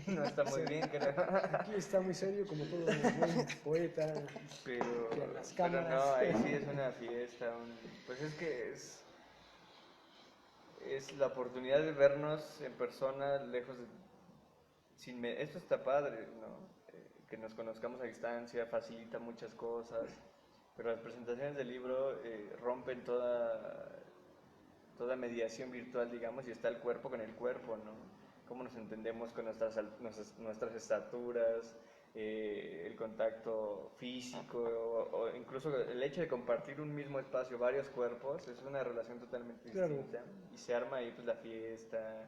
no está muy bien, creo. Aquí está muy serio, como todo buen poeta, Pero, que a las pero no, cámaras. ahí sí es una fiesta. Pues es que es la oportunidad de vernos en persona, lejos de... Esto está padre, ¿no? que nos conozcamos a distancia facilita muchas cosas, pero las presentaciones del libro rompen toda mediación virtual, digamos, y está el cuerpo con el cuerpo, ¿no? Cómo nos entendemos con nuestras estaturas, el contacto físico, o incluso el hecho de compartir un mismo espacio, varios cuerpos, es una relación totalmente Claro. distinta. Y se arma ahí pues la fiesta,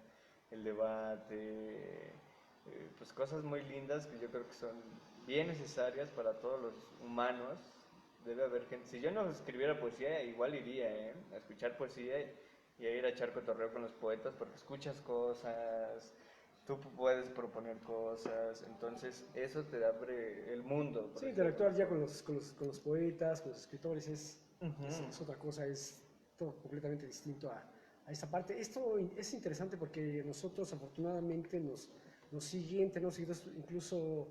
el debate, pues cosas muy lindas que yo creo que son bien necesarias para todos los humanos. Debe haber gente. Si yo no escribiera poesía, igual iría a escuchar poesía y a ir a echar cotorreo con los poetas, porque escuchas cosas, tú puedes proponer cosas, entonces eso te abre el mundo. por Sí, decirlo interactuar de ya alguna con los poetas, con los escritores Ujú. es otra cosa, es todo completamente distinto a esta parte. Esto es interesante porque nosotros afortunadamente nos siguen, tenemos seguidores, incluso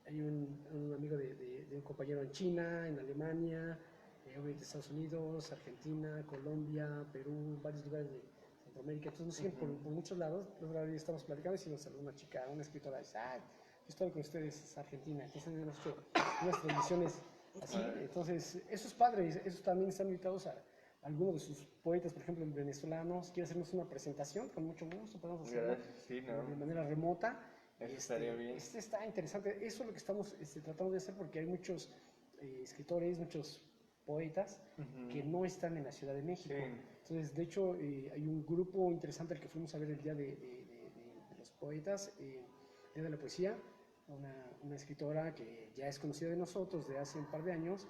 hay un amigo de un compañero en China, en Alemania, obviamente Estados Unidos, Argentina, Colombia, Perú, varios lugares de Centroamérica. Entonces nos siguen por muchos lados. La otra vez estamos platicando y nos saludó una chica, una escritora, dice, yo estoy con ustedes, es Argentina. Entonces hemos hecho unas transmisiones así. Entonces eso es padre, esos también están invitados a algunos de sus poetas, por ejemplo, el venezolano, si quiere hacernos una presentación, con mucho gusto podemos hacerlo Gracias, sí, ¿no? de manera remota. Eso estaría bien. Este está interesante. Eso es lo que estamos tratando de hacer porque hay muchos escritores, muchos poetas que no están en la Ciudad de México. Sí. Entonces, de hecho, hay un grupo interesante al que fuimos a ver el día de los poetas, el Día de la Poesía, una escritora que ya es conocida de nosotros de hace un par de años,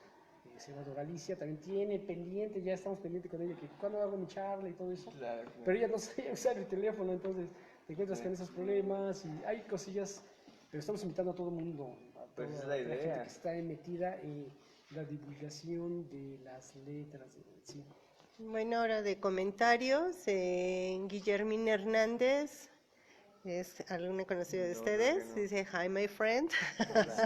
se llama Doralicia, también tiene pendiente, ya estamos pendientes con ella, que cuando hago mi charla y todo eso, Claro, claro. pero ella no sabe usar el teléfono, entonces te encuentras con esos problemas y hay cosillas, pero estamos invitando a todo el mundo, a Pues toda es la la gente idea. que está metida en la divulgación de las letras, sí. Bueno, ahora de comentarios, Guillermín Hernández, es alumno conocido de No, ustedes, creo que no. dice, hi my friend.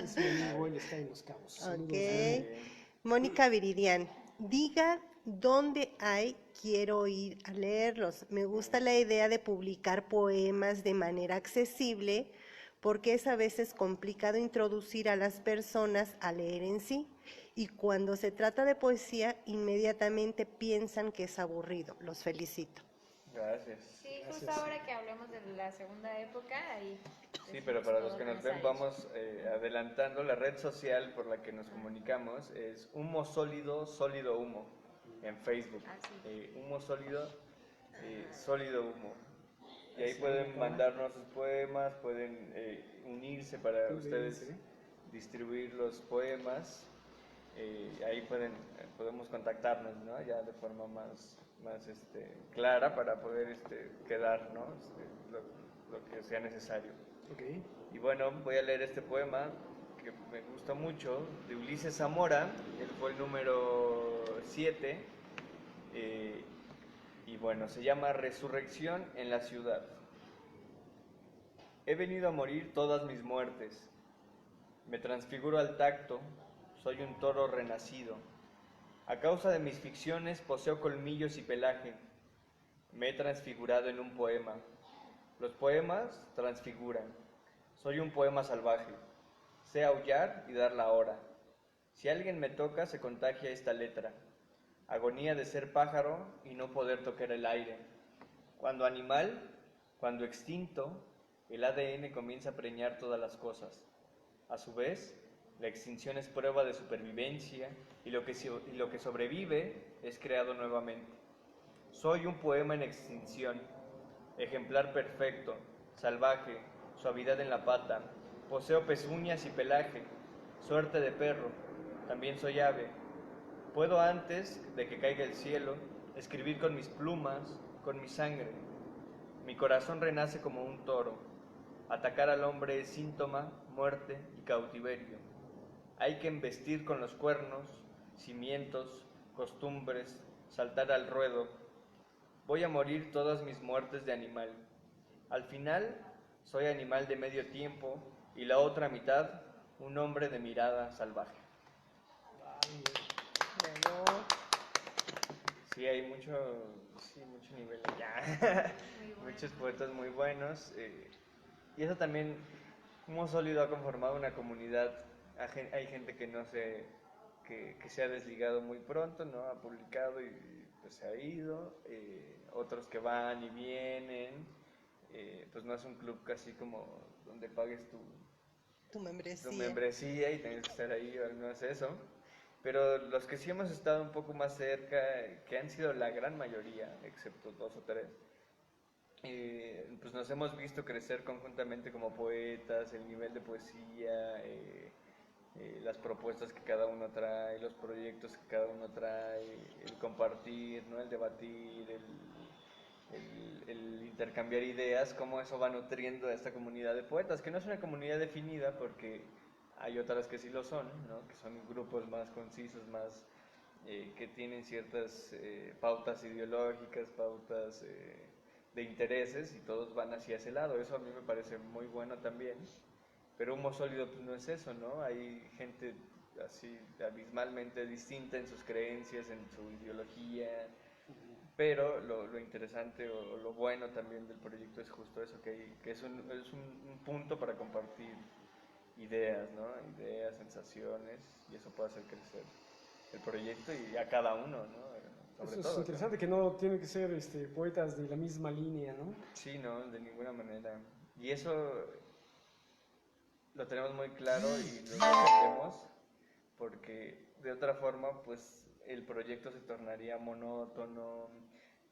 Es mi amigo, él está en Los Cabos. Saludos. Ok. Mónica Viridian, diga dónde hay, quiero ir a leerlos. Me gusta la idea de publicar poemas de manera accesible porque es a veces complicado introducir a las personas a leer en sí. Y cuando se trata de poesía, inmediatamente piensan que es aburrido. Los felicito. Gracias. Sí, justo Gracias. ahora que hablemos de la segunda época, ahí... Sí, decimos pero para todo los que lo nos se ha ven, hecho. vamos adelantando. La red social por la que nos comunicamos es Humo Sólido, Sólido Humo, en Facebook. Ah, sí. Humo Sólido, Sólido Humo. Y ahí Sí, pueden acá. mandarnos sus poemas, pueden unirse para Muy bien, ustedes sí. distribuir los poemas. Ahí podemos contactarnos, ¿no? Ya de forma más clara para poder quedar, ¿no? Lo que sea necesario. Ok. Y bueno, voy a leer este poema que me gusta mucho, de Ulises Zamora. Él fue el número 7. Y bueno, se llama Resurrección en la ciudad. He venido a morir todas mis muertes. Me transfiguro al tacto, soy un toro renacido. A causa de mis ficciones poseo colmillos y pelaje. Me he transfigurado en un poema. Los poemas transfiguran. Soy un poema salvaje. Sé aullar y dar la hora. Si alguien me toca, se contagia esta letra. Agonía de ser pájaro y no poder tocar el aire. Cuando animal, cuando extinto, el ADN comienza a preñar todas las cosas. A su vez, la extinción es prueba de supervivencia y lo que sobrevive es creado nuevamente. Soy un poema en extinción, ejemplar perfecto, salvaje, suavidad en la pata, poseo pezuñas y pelaje, suerte de perro, también soy ave. Puedo antes de que caiga el cielo escribir con mis plumas, con mi sangre. Mi corazón renace como un toro. Atacar al hombre es síntoma, muerte y cautiverio. Hay que embestir con los cuernos, cimientos, costumbres, saltar al ruedo. Voy a morir todas mis muertes de animal. Al final, soy animal de medio tiempo y la otra mitad, un hombre de mirada salvaje. Bueno, Sí, hay mucho nivel allá. Muy bueno. Muchos poetas muy buenos. Y eso también Humo Sólido ha conformado una comunidad. Hay gente que no se, que se ha desligado muy pronto, ¿no? Ha publicado y pues se ha ido. Otros que van y vienen. Pues no es un club casi como donde pagues Tu membresía. tu membresía y tienes que estar ahí, no es eso. Pero los que sí hemos estado un poco más cerca, que han sido la gran mayoría, excepto 2 o 3, pues nos hemos visto crecer conjuntamente como poetas, el nivel de poesía, las propuestas que cada uno trae, los proyectos que cada uno trae, el compartir, ¿no? El debatir, el intercambiar ideas, cómo eso va nutriendo a esta comunidad de poetas, que no es una comunidad definida porque hay otras que sí lo son, ¿no? Que son grupos más concisos, más que tienen ciertas pautas ideológicas, pautas de intereses y todos van hacia ese lado. Eso a mí me parece muy bueno también. Pero Humo Sólido pues no es eso, ¿no? Hay gente así abismalmente distinta en sus creencias, en su ideología, pero lo interesante o lo bueno también del proyecto es justo eso, que es un punto para compartir ideas, ¿no? Ideas, sensaciones, y eso puede hacer crecer el proyecto y a cada uno, ¿no? Sobre Eso todo, es interesante, que no tienen que ser poetas de la misma línea, ¿no? Sí, no, de ninguna manera. Y eso lo tenemos muy claro y lo defendemos porque de otra forma pues el proyecto se tornaría monótono.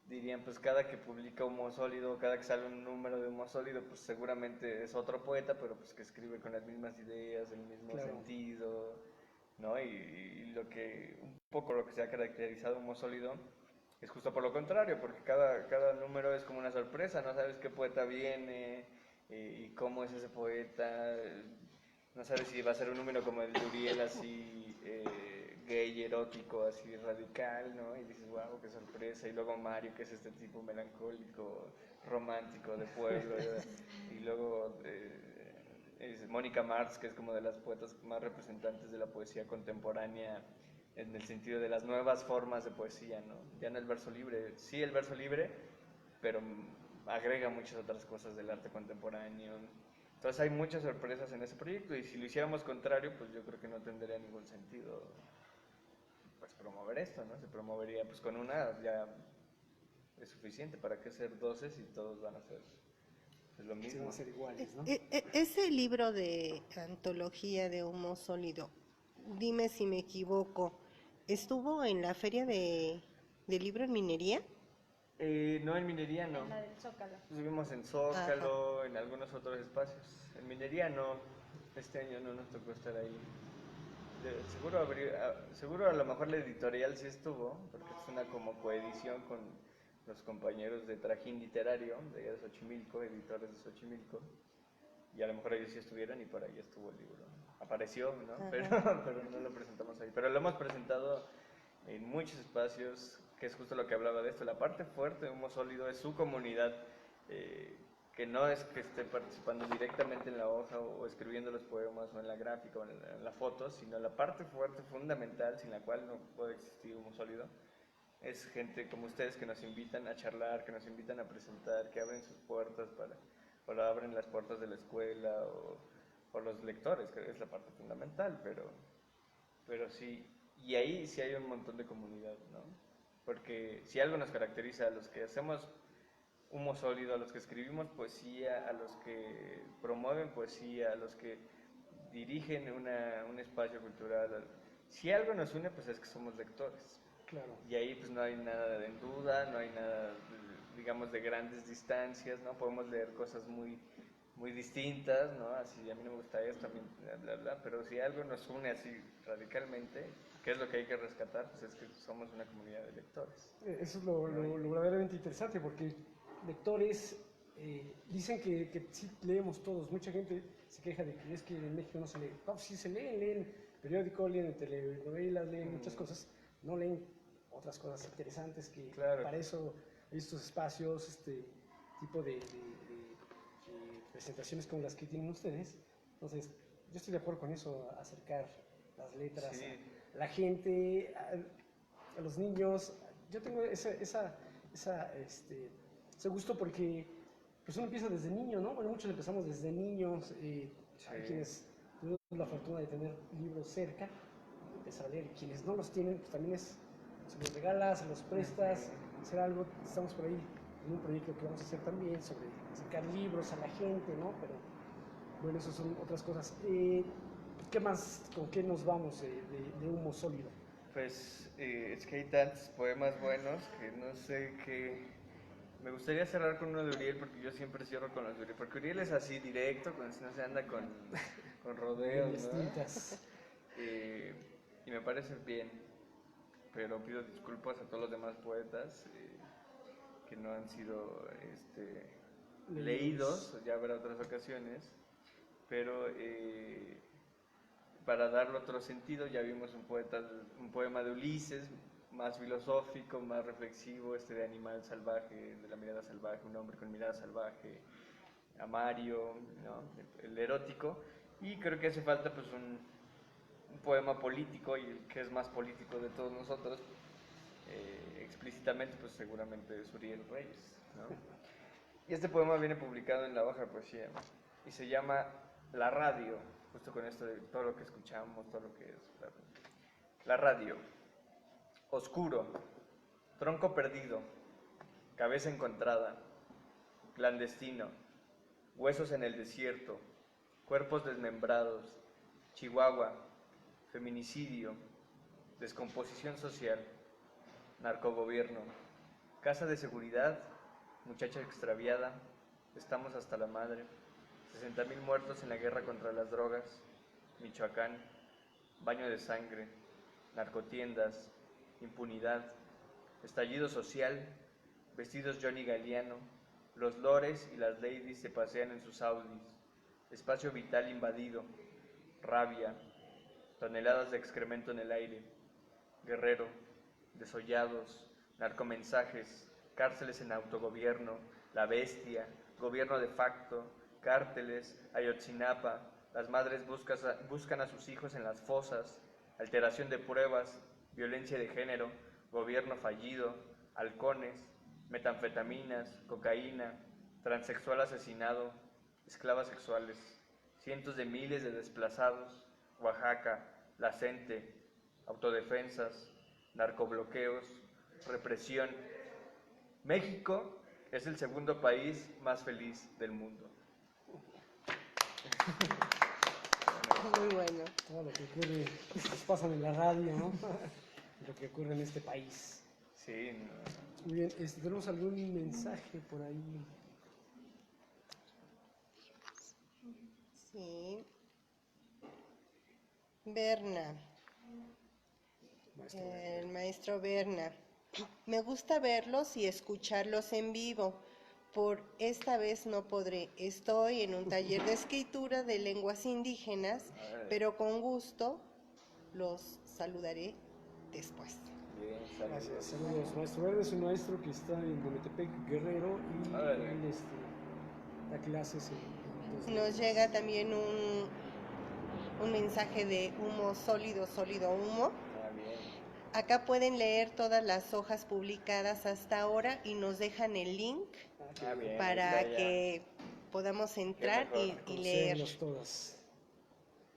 Dirían pues cada que publica Humo Sólido, cada que sale un número de Humo Sólido, pues seguramente es otro poeta, pero pues que escribe con las mismas ideas, el mismo sentido, ¿no? Y lo que, un poco lo que se ha caracterizado Humo Sólido es justo por lo contrario, porque cada número es como una sorpresa, no sabes qué poeta viene y cómo es ese poeta, no sabes si va a ser un número como el de Uriel, así gay, erótico, así radical, ¿no? Y dices, wow, qué sorpresa. Y luego Mario, que es este tipo melancólico, romántico, de pueblo. Y luego es Mónica Marx, que es como de las poetas más representantes de la poesía contemporánea en el sentido de las nuevas formas de poesía, ¿no? Ya no el verso libre, sí el verso libre, pero agrega muchas otras cosas del arte contemporáneo. Entonces hay muchas sorpresas en ese proyecto y si lo hiciéramos contrario, pues yo creo que no tendría ningún sentido pues promover esto, ¿no? Se promovería pues con una ya es suficiente, ¿para qué hacer 12 si todos van a hacer pues, lo Sí, mismo? van a ser iguales, ¿no? Ese libro de antología de Humo Sólido, dime si me equivoco, ¿estuvo en la feria del libro en Minería? No, en minería no. En la del Zócalo. Estuvimos en Zócalo, en algunos otros espacios. En minería no. Este año no nos tocó estar ahí. Seguro a lo mejor la editorial sí estuvo, porque es una como coedición con los compañeros de Trajín Literario, de allá de Xochimilco, editores de Xochimilco. Y a lo mejor ellos sí estuvieron y por ahí estuvo el libro. Apareció, ¿no? Pero no lo presentamos ahí. Pero lo hemos presentado en muchos espacios, que es justo lo que hablaba de esto. La parte fuerte de Humo Sólido es su comunidad, que no es que esté participando directamente en la hoja o escribiendo los poemas o en la gráfica o en la foto, sino la parte fuerte, fundamental, sin la cual no puede existir Humo Sólido, es gente como ustedes que nos invitan a charlar, que nos invitan a presentar, que abren sus puertas o abren las puertas de la escuela o los lectores, que es la parte fundamental, pero sí, y ahí sí hay un montón de comunidad, ¿no? Porque si algo nos caracteriza a los que hacemos Humo Sólido, a los que escribimos poesía, a los que promueven poesía, a los que dirigen un espacio cultural, si algo nos une, pues es que somos lectores. Claro. Y ahí pues no hay nada de duda, no hay nada, digamos, de grandes distancias, ¿no? Podemos leer cosas muy distintas, ¿no? Así, a mí no me gusta esto, a mí, bla, bla, bla, pero si algo nos une así radicalmente, ¿qué es lo que hay que rescatar? Pues es que somos una comunidad de lectores. Eso es lo verdaderamente interesante, porque lectores dicen que sí leemos todos. Mucha gente se queja de que es que en México no se lee. No, sí se leen periódico, leen telenovelas, leen muchas cosas, no leen otras cosas interesantes que para eso hay estos espacios, este tipo de presentaciones como las que tienen ustedes. Entonces, yo estoy de acuerdo con eso, acercar las letras a la gente, a los niños. Yo tengo ese gusto porque pues uno empieza desde niño, ¿no? Bueno, muchos empezamos desde niños, hay quienes tuvimos la fortuna de tener libros cerca, empezar a leer, y quienes no los tienen, pues también es, se los regalas, se los prestas, hacer algo, estamos por ahí en un proyecto que vamos a hacer también sobre sacar libros a la gente, ¿no? Pero bueno, eso son otras cosas. ¿Qué más, con qué nos vamos de humo sólido? Pues es que hay tantos poemas buenos que no sé qué. Me gustaría cerrar con uno de Uriel porque yo siempre cierro con los de Uriel. Porque Uriel es así directo, no se anda con rodeos, ¿no? Distintas. Y me parece bien. Pero pido disculpas a todos los demás poetas que no han sido leídos, ya habrá otras ocasiones. Pero para darle otro sentido, ya vimos un poema de Ulises, más filosófico, más reflexivo, de animal salvaje, de la mirada salvaje, un hombre con mirada salvaje, a Mario, ¿no? El erótico, y creo que hace falta pues un poema político, y el que es más político de todos nosotros, explícitamente, pues seguramente es Uriel Reyes, ¿no? Y este poema viene publicado en La Hoja de Poesía, y se llama La Radio, justo con esto de todo lo que escuchamos, todo lo que es la radio. Oscuro, tronco perdido, cabeza encontrada, clandestino, huesos en el desierto, cuerpos desmembrados, Chihuahua, feminicidio, descomposición social, narcogobierno, casa de seguridad, muchacha extraviada, estamos hasta la madre, 60,000 muertos en la guerra contra las drogas, Michoacán, baño de sangre, narcotiendas, impunidad, estallido social, vestidos Johnny Galliano, los lores y las ladies se pasean en sus Audis, espacio vital invadido, rabia, toneladas de excremento en el aire, Guerrero, desollados, narcomensajes, cárceles en autogobierno, la bestia, gobierno de facto, cárteles, Ayotzinapa, las madres buscan a sus hijos en las fosas, alteración de pruebas, violencia de género, gobierno fallido, halcones, metanfetaminas, cocaína, transexual asesinado, esclavas sexuales, cientos de miles de desplazados, Oaxaca, La Cente, autodefensas, narcobloqueos, represión. México es el segundo país más feliz del mundo. Muy bueno. Todo lo que ocurre, nos pasan en la radio, ¿no? Lo que ocurre en este país. Sí, no. Muy bien, ¿tenemos algún mensaje por ahí? Sí. Berna, Maestro? el maestro Berna. Me gusta verlos y escucharlos en vivo. Por esta vez no podré. Estoy en un taller de escritura de lenguas indígenas, pero con gusto los saludaré después. Bien, Gracias, saludos. saludos. Maestro Verde es un maestro que está en Dometepec, Guerrero, y Órale. él da clases en dos Nos lenguas. llega también un mensaje de humo sólido, sólido humo. Ah, bien. Acá pueden leer todas las hojas publicadas hasta ahora y nos dejan el link Ah, bien. para está ya. que podamos entrar mejor. y leer. Conocerlos todas.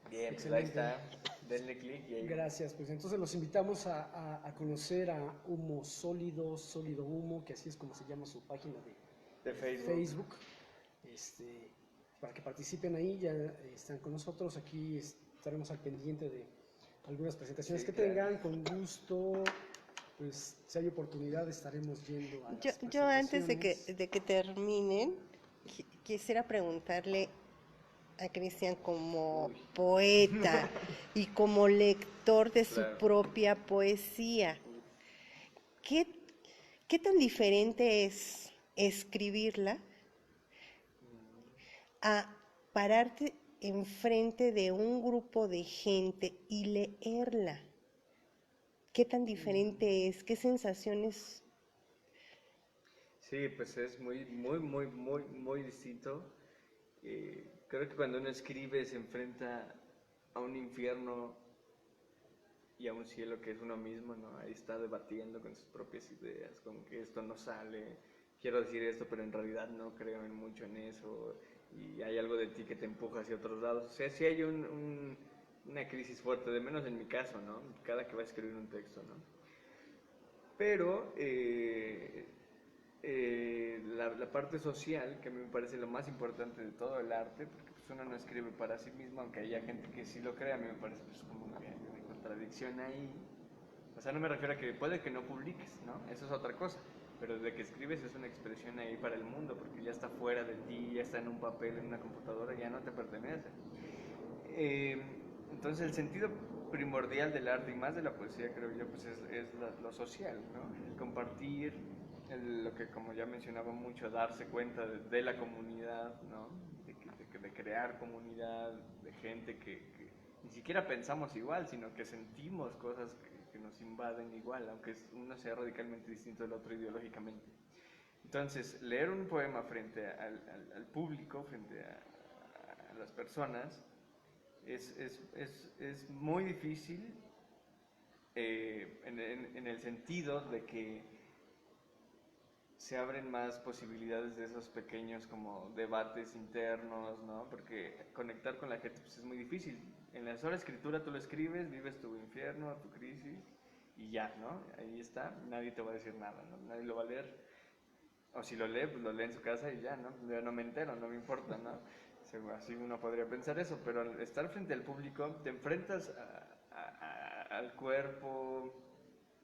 Bien, pues ahí Excelente. está. Denle clic y ahí. Gracias, pues entonces los invitamos a conocer a Humo Sólido, Sólido Humo, que así es como se llama su página De Facebook. Facebook. Para que participen ahí, ya están con nosotros, aquí estaremos al pendiente de algunas presentaciones Sí, que claro. tengan, con gusto, pues si hay oportunidad estaremos yendo a las Yo antes presentaciones. de que terminen, quisiera preguntarle a Cristian como poeta y como lector de su Claro. propia poesía, ¿qué, qué tan diferente es escribirla a pararte enfrente de un grupo de gente y leerla? ¿Qué tan diferente es? ¿Qué sensaciones? Sí, pues es muy distinto. Creo que cuando uno escribe se enfrenta a un infierno y a un cielo que es uno mismo, ¿no? Ahí está debatiendo con sus propias ideas, como que esto no sale, quiero decir esto, pero en realidad no creo mucho en eso, y hay algo de ti que te empuja hacia otros lados. O sea, sí hay una crisis fuerte, de menos en mi caso, ¿no? Cada que va a escribir un texto, ¿no? Pero la parte social, que a mí me parece lo más importante de todo el arte, porque pues uno no escribe para sí mismo, aunque haya gente que sí lo crea, a mí me parece pues como que hay una contradicción ahí. O sea, no me refiero a que puede que no publiques, ¿no? Eso es otra cosa. Pero de que escribes es una expresión ahí para el mundo, porque ya está fuera de ti, ya está en un papel, en una computadora, ya no te pertenece. Eh, entonces el sentido primordial del arte y más de la poesía, creo yo, pues es lo social, ¿no? El compartir, lo que como ya mencionaba mucho, darse cuenta de la comunidad, ¿no? De crear comunidad, de gente que ni siquiera pensamos igual, sino que sentimos cosas que nos invaden igual, aunque uno sea radicalmente distinto del otro ideológicamente. Entonces, leer un poema frente al público, frente a las personas, es muy difícil en el sentido de que se abren más posibilidades de esos pequeños como debates internos, ¿no? Porque conectar con la gente pues, es muy difícil. En la sola escritura tú lo escribes, vives tu infierno, tu crisis y ya, ¿no? Ahí está, nadie te va a decir nada, ¿no? Nadie lo va a leer. O si lo lee, pues lo lee en su casa y ya, ¿no? Yo no me entero, no me importa, ¿no? Así uno podría pensar eso, pero al estar frente al público te enfrentas al cuerpo,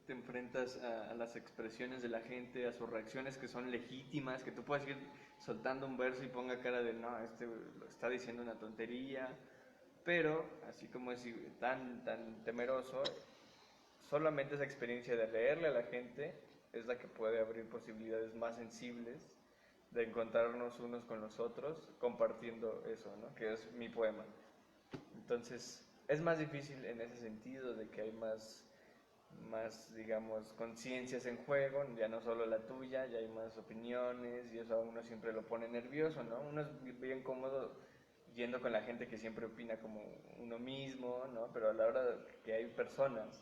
te enfrentas a las expresiones de la gente, a sus reacciones que son legítimas, que tú puedes ir soltando un verso y ponga cara de no, este lo está diciendo una tontería, pero así como es tan temeroso, solamente esa experiencia de leerle a la gente es la que puede abrir posibilidades más sensibles de encontrarnos unos con los otros compartiendo eso, ¿no? Que es mi poema. Entonces, es más difícil en ese sentido de que hay más digamos, conciencias en juego, ya no solo la tuya, ya hay más opiniones y eso a uno siempre lo pone nervioso, ¿no? Uno es bien cómodo yendo con la gente que siempre opina como uno mismo, ¿no? Pero a la hora que hay personas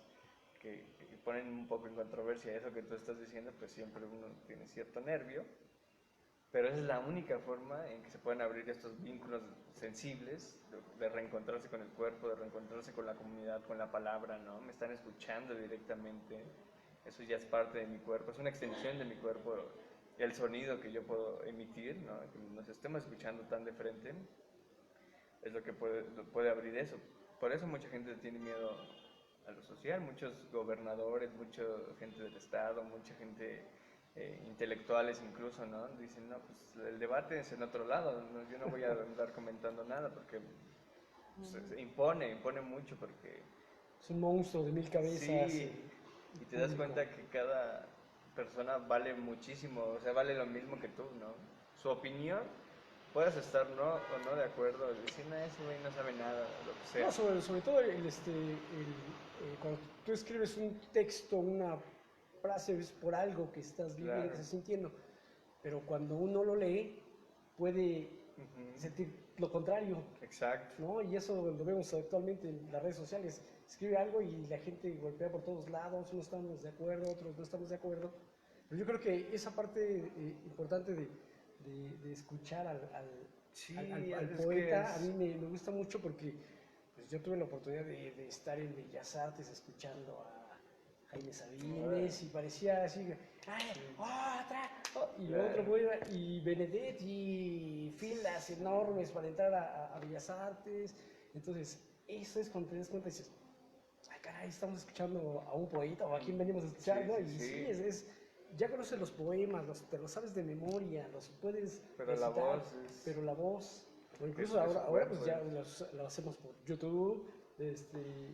que ponen un poco en controversia eso que tú estás diciendo, pues siempre uno tiene cierto nervio. Pero esa es la única forma en que se pueden abrir estos vínculos sensibles, de reencontrarse con el cuerpo, de reencontrarse con la comunidad, con la palabra, ¿no? Me están escuchando directamente, eso ya es parte de mi cuerpo, es una extensión de mi cuerpo, el sonido que yo puedo emitir, ¿no? Que nos estemos escuchando tan de frente, es lo que puede abrir eso. Por eso mucha gente tiene miedo a lo social, muchos gobernadores, mucha gente del Estado, mucha gente intelectuales incluso, ¿no? Dicen, no, pues el debate es en otro lado, ¿no? Yo no voy a andar comentando nada porque pues, impone mucho porque... Es un monstruo de 1000 cabezas. Sí, y te das cuenta que cada persona vale muchísimo, o sea, vale lo mismo que tú, ¿no? Su opinión, puedes estar o no de acuerdo, decir, no, ese güey no sabe nada, lo que sea. No, sobre todo cuando tú escribes un texto, una frase, es por algo que estás viviendo, Claro. que estás sintiendo. Pero cuando uno lo lee, puede sentir lo contrario, Exacto. ¿no? Y eso lo vemos actualmente en las redes sociales. Escribe algo y la gente golpea por todos lados, unos estamos de acuerdo, otros no estamos de acuerdo. Pero yo creo que esa parte importante de escuchar al poeta, a mí me gusta mucho porque pues, yo tuve la oportunidad de estar en Bellas Artes escuchando a Jaime Sabines y parecía así, y Claro. otro poema, y Benedetti, filas enormes para entrar a Bellas Artes. Entonces, eso es cuando te das cuenta y dices, ay caray, estamos escuchando a un poeta o a quién venimos a escuchar, Sí, ¿no? sí, Y sí. sí, ya conoces los poemas, te los sabes de memoria, los puedes Pero la recitar, voz es... pero la voz, o incluso es su ahora pues cuerpo, ya lo hacemos por YouTube,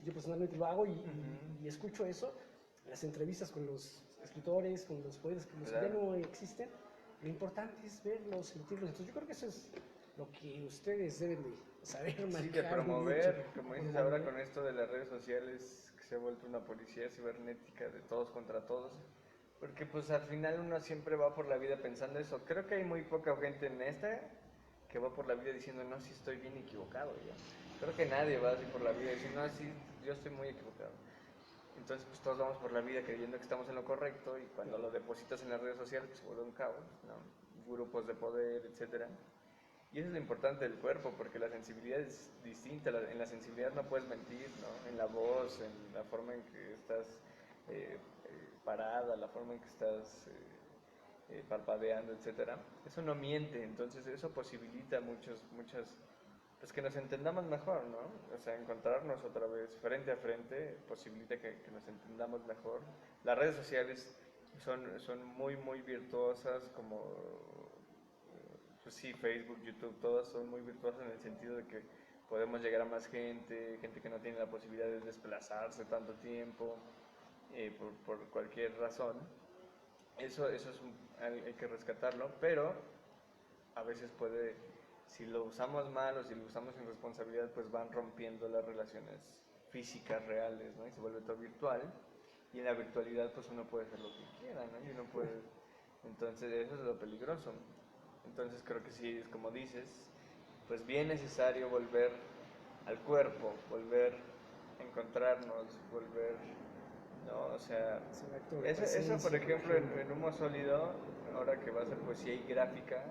yo personalmente lo hago y escucho eso, las entrevistas con los escritores, con los poetas, con los que ya Claro. no existen, lo importante es verlos, sentirlos, entonces yo creo que eso es lo que ustedes deben de saber Sí, de manejar promover, mucho, como de dices ahora promover. con esto de las redes sociales, que se ha vuelto una policía cibernética de todos contra todos, porque pues al final uno siempre va por la vida pensando eso. Creo que hay muy poca gente en esta que va por la vida diciendo, no, sí estoy bien equivocado yo. Creo que nadie va así por la vida diciendo, no, sí, yo estoy muy equivocado. Entonces, pues todos vamos por la vida creyendo que estamos en lo correcto y cuando lo depositas en las redes sociales, pues se vuelve un caos, ¿no? Grupos de poder, etcétera. Y eso es lo importante del cuerpo, porque la sensibilidad es distinta. En la sensibilidad no puedes mentir, ¿no? En la voz, en la forma en que estás parada, la forma en que estás parpadeando, etcétera. Eso no miente, entonces eso posibilita muchas, pues que nos entendamos mejor, ¿no? O sea, encontrarnos otra vez frente a frente posibilita que nos entendamos mejor. Las redes sociales son muy virtuosas, como, pues sí, Facebook, YouTube, todas son muy virtuosas en el sentido de que podemos llegar a más gente que no tiene la posibilidad de desplazarse tanto tiempo, por cualquier razón. Eso hay que rescatarlo, pero a veces puede, si lo usamos mal o si lo usamos sin responsabilidad, pues van rompiendo las relaciones físicas reales, ¿no? Y se vuelve todo virtual, y en la virtualidad pues uno puede hacer lo que quiera, ¿no? Y uno puede, entonces eso es lo peligroso. Entonces creo que sí, es como dices, pues bien necesario volver al cuerpo, volver a encontrarnos, volver, ¿no? O sea, Exacto, la eso presencia, por ejemplo ejemplo. en Humo Sólido, ahora que va a ser poesía y gráfica,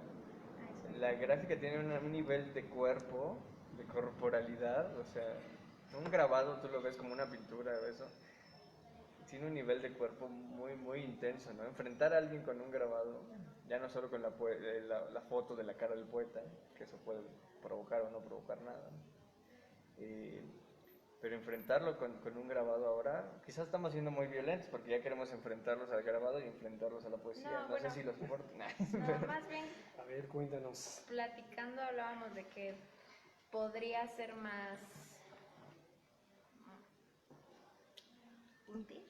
la gráfica tiene un nivel de cuerpo, de corporalidad, o sea, un grabado tú lo ves como una pintura o eso, tiene un nivel de cuerpo muy intenso, ¿no? Enfrentar a alguien con un grabado, ya no solo con la foto de la cara del poeta, que eso puede provocar o no provocar nada, ¿no? Pero enfrentarlo con un grabado ahora, quizás estamos siendo muy violentos porque ya queremos enfrentarlos al grabado y enfrentarlos a la poesía. No, No bueno, sé si lo soporten. no, más bien A ver, cuéntanos. platicando hablábamos de que podría ser más útil,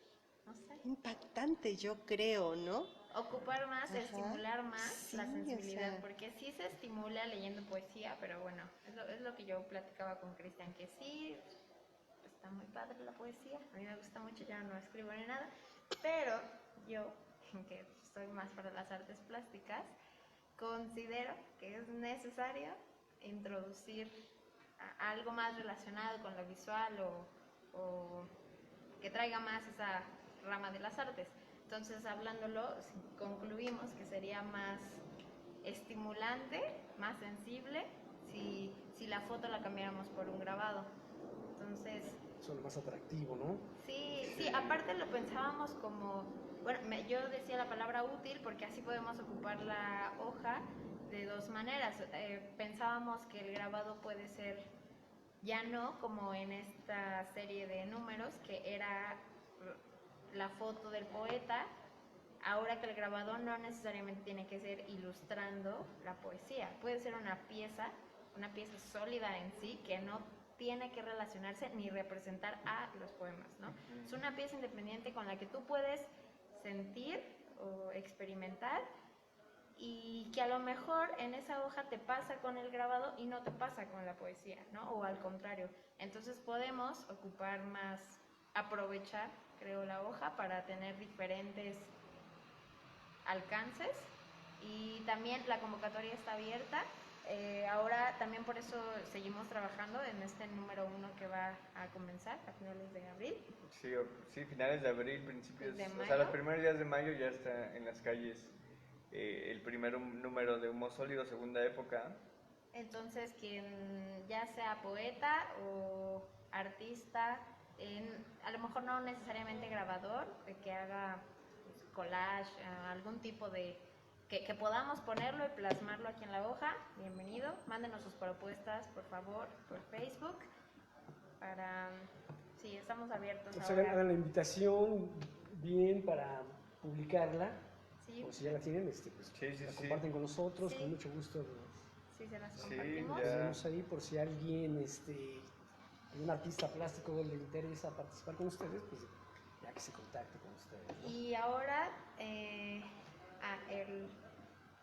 no sé, Impactante, yo creo, ¿no? ocupar más, Ajá. estimular más Sí, la o sensibilidad, sea. porque sí se estimula leyendo poesía, pero bueno, es lo que yo platicaba con Cristian, que sí, está muy padre la poesía, a mí me gusta mucho, ya no escribo ni nada, pero yo, que estoy más para las artes plásticas, considero que es necesario introducir algo más relacionado con lo visual o que traiga más esa rama de las artes. Entonces, hablándolo, concluimos que sería más estimulante, más sensible, si la foto la cambiáramos por un grabado. Entonces, Son lo más atractivo, ¿no? sí, aparte lo pensábamos como, bueno, yo decía la palabra útil porque así podemos ocupar la hoja de dos maneras. Pensábamos que el grabado puede ser ya no como en esta serie de números que era la foto del poeta, ahora que el grabado no necesariamente tiene que ser ilustrando la poesía, puede ser una pieza sólida en sí que no tiene que relacionarse ni representar a los poemas, ¿no? Es una pieza independiente con la que tú puedes sentir o experimentar y que a lo mejor en esa hoja te pasa con el grabado y no te pasa con la poesía, ¿no? O al contrario. Entonces podemos ocupar más, aprovechar, creo, la hoja para tener diferentes alcances y también la convocatoria está abierta. Ahora también por eso seguimos trabajando en este número 1 que va a comenzar a finales de abril. Sí, finales de abril, principios, De o sea, los mayo. primeros días de mayo ya está en las calles el primer número de Humo Sólido, segunda época. Entonces, quien ya sea poeta o artista, a lo mejor no necesariamente grabador, que haga pues, collage, algún tipo de... Que podamos ponerlo y plasmarlo aquí en la hoja, bienvenido. Mándenos sus propuestas, por favor, por Facebook, para... Sí, estamos abiertos O sea, hagan ahora. la invitación bien para publicarla. Sí, O si ya la tienen, pues Sí, la sí. comparten con nosotros, Sí. con mucho gusto. sí, se las Sí, compartimos. ya. Tenemos ahí por si alguien, un artista plástico le interesa participar con ustedes, pues ya que se contacte con ustedes, ¿no? Y ahora,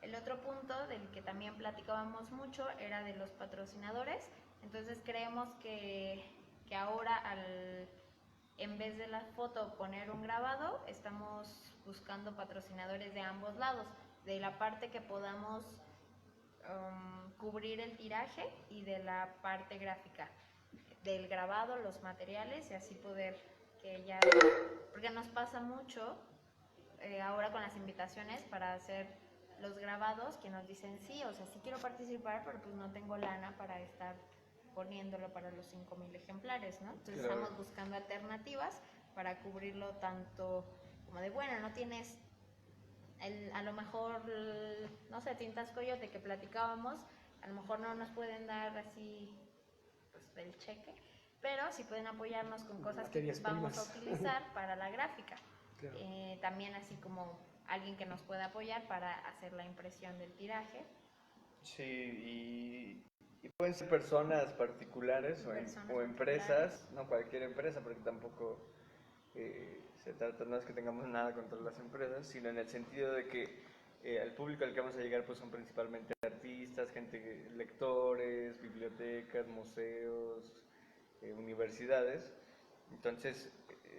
el otro punto del que también platicábamos mucho era de los patrocinadores. Entonces creemos que ahora en vez de la foto poner un grabado, estamos buscando patrocinadores de ambos lados, de la parte que podamos cubrir el tiraje y de la parte gráfica, del grabado, los materiales y así poder que ya, porque nos pasa mucho ahora con las invitaciones para hacer los grabados, que nos dicen sí, o sea, sí quiero participar, pero pues no tengo lana para estar poniéndolo para los 5,000 ejemplares, ¿no? Entonces Claro. estamos buscando alternativas para cubrirlo tanto como de, bueno, no tienes a lo mejor, no sé, Tintas Coyote que platicábamos, a lo mejor no nos pueden dar así pues el cheque, pero sí pueden apoyarnos con cosas que Materias vamos a primas. utilizar para la gráfica. Claro. También así como alguien que nos pueda apoyar para hacer la impresión del tiraje. Sí, y pueden ser personas particulares Personas o empresas, no cualquier empresa, porque tampoco se trata, no es que tengamos nada contra las empresas, sino en el sentido de que al público al que vamos a llegar pues son principalmente artistas, gente, lectores, bibliotecas, museos, universidades. Entonces,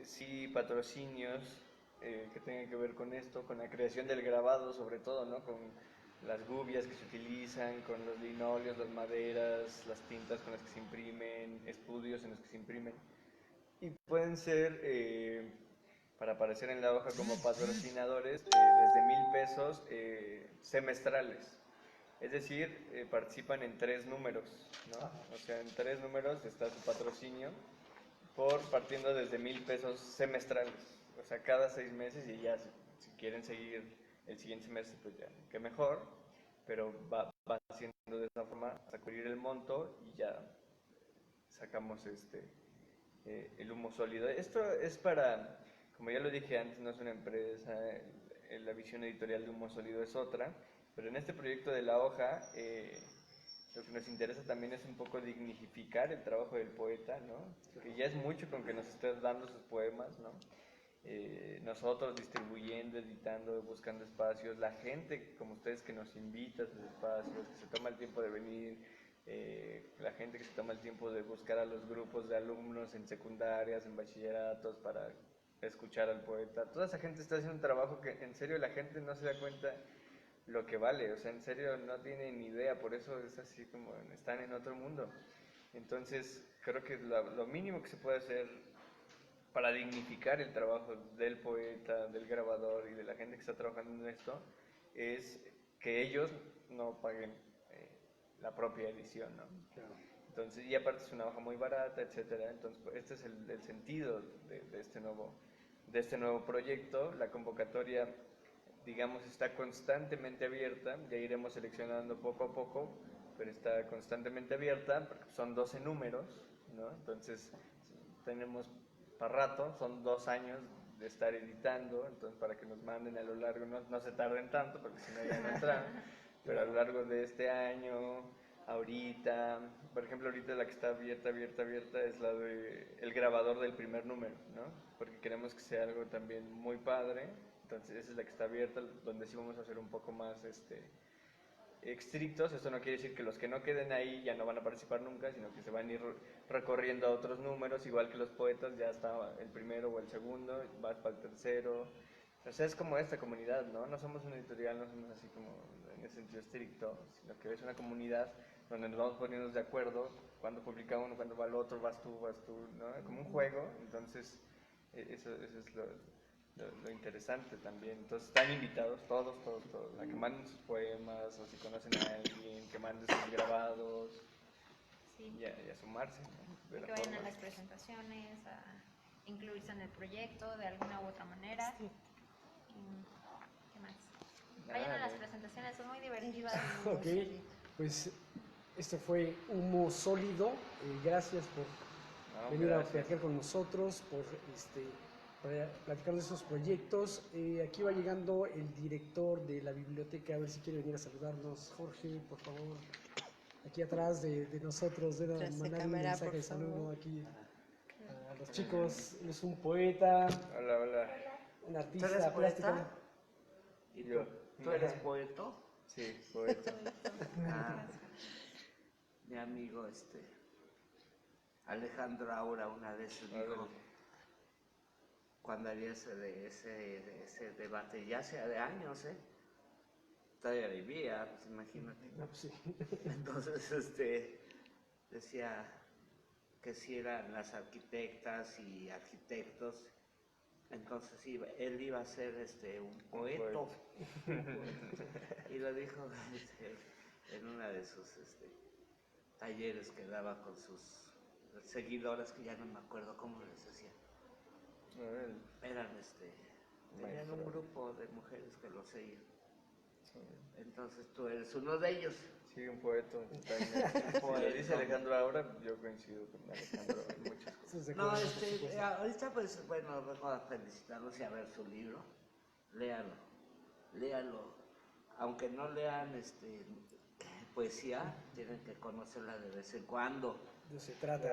sí, patrocinios que tengan que ver con esto, con la creación del grabado sobre todo, ¿no? Con las gubias que se utilizan, con los linoleos, las maderas, las tintas con las que se imprimen, estudios en los que se imprimen. Y pueden ser, para aparecer en la hoja como patrocinadores, desde 1,000 pesos semestrales. Es decir, participan en 3 números, ¿no? O sea, en 3 números está su patrocinio partiendo desde 1,000 pesos semestrales. O sea, cada 6 meses y ya si quieren seguir el siguiente semestre, pues ya, qué mejor. Pero va haciendo de esa forma hasta cubrir el monto y ya sacamos el humo sólido. Esto es para, como ya lo dije antes, no es una empresa, la visión editorial de humo sólido es otra, pero en este proyecto de la hoja, lo que nos interesa también es un poco dignificar el trabajo del poeta, ¿no? Que ya es mucho con que nos estés dando sus poemas, ¿no? Nosotros distribuyendo, editando, buscando espacios, la gente como ustedes que nos invita a sus espacios, que se toma el tiempo de venir, la gente que se toma el tiempo de buscar a los grupos de alumnos en secundarias, en bachilleratos para escuchar al poeta, toda esa gente está haciendo un trabajo que en serio la gente no se da cuenta lo que vale, o sea, en serio no tienen ni idea, por eso es así como están en otro mundo. Entonces, creo que lo mínimo que se puede hacer para dignificar el trabajo del poeta, del grabador y de la gente que está trabajando en esto, es que ellos no paguen la propia edición, ¿no? Claro. Entonces, y aparte es una hoja muy barata, etcétera. Entonces, pues, este es el sentido de este nuevo proyecto. La convocatoria, digamos, está constantemente abierta. Ya iremos seleccionando poco a poco, pero está constantemente abierta porque son 12 números, ¿no? Entonces, tenemos para rato, son 2 años de estar editando, entonces para que nos manden a lo largo, no se tarden tanto porque si no ya no entran, pero a lo largo de este año, ahorita, por ejemplo ahorita la que está abierta es la de el grabador del primer número, ¿no? Porque queremos que sea algo también muy padre, entonces esa es la que está abierta, donde sí vamos a hacer un poco más estrictos. Esto no quiere decir que los que no queden ahí ya no van a participar nunca, sino que se van a ir recorriendo a otros números, igual que los poetas, ya está el primero o el segundo, vas para el tercero. O sea, es como esta comunidad, ¿no? No somos una editorial, no somos así como en ese sentido estricto, sino que es una comunidad donde nos vamos poniendo de acuerdo, cuando publica uno, cuando va el otro, vas tú, ¿no? Como un juego, entonces eso es lo interesante también. Entonces están invitados todos, a que manden sus poemas, o si conocen a alguien, que manden sus grabados, Sí. y a sumarse, ¿no? Y que vayan a las presentaciones, a incluirse en el proyecto de alguna u otra manera. Sí. ¿Qué más? Vayan a las presentaciones, son muy divertidas. Ok, pues este fue Humo Sólido. Gracias por No, venir gracias. a platicar con nosotros, por para platicar de esos proyectos. Aquí va llegando el director de la biblioteca, a ver si quiere venir a saludarnos. Jorge, por favor, aquí atrás de nosotros, Tras de mandar un cámara, mensaje por de saludo favor. aquí a los chicos. Él es un poeta, Hola. un ¿Tú artista eres plástico. poeta? ¿Y Yo. tú eres poeta? Sí, poeta. Ah, mi amigo Alejandro Aura una vez dijo, Órale. cuando había ese debate, ya sea de años, todavía vivía, pues imagínate. No, pues sí. Entonces, decía, que si eran las arquitectas y arquitectos. Entonces él iba a ser un poeta. Y lo dijo en una de sus talleres que daba con sus seguidoras, que ya no me acuerdo cómo les decía. Eran tenían un grupo de mujeres que lo seguían. Entonces tú eres uno de ellos. Sí, un poeta, totalmente. Como le dice Alejandro ahora, yo coincido con Alejandro en muchas cosas. Estás de No, acuerdo, por supuesto. ahorita pues bueno, vengo a felicitarlos y a ver su libro. Léalo, léalo. Aunque no lean poesía, tienen que conocerla de vez en cuando. De eso se trata.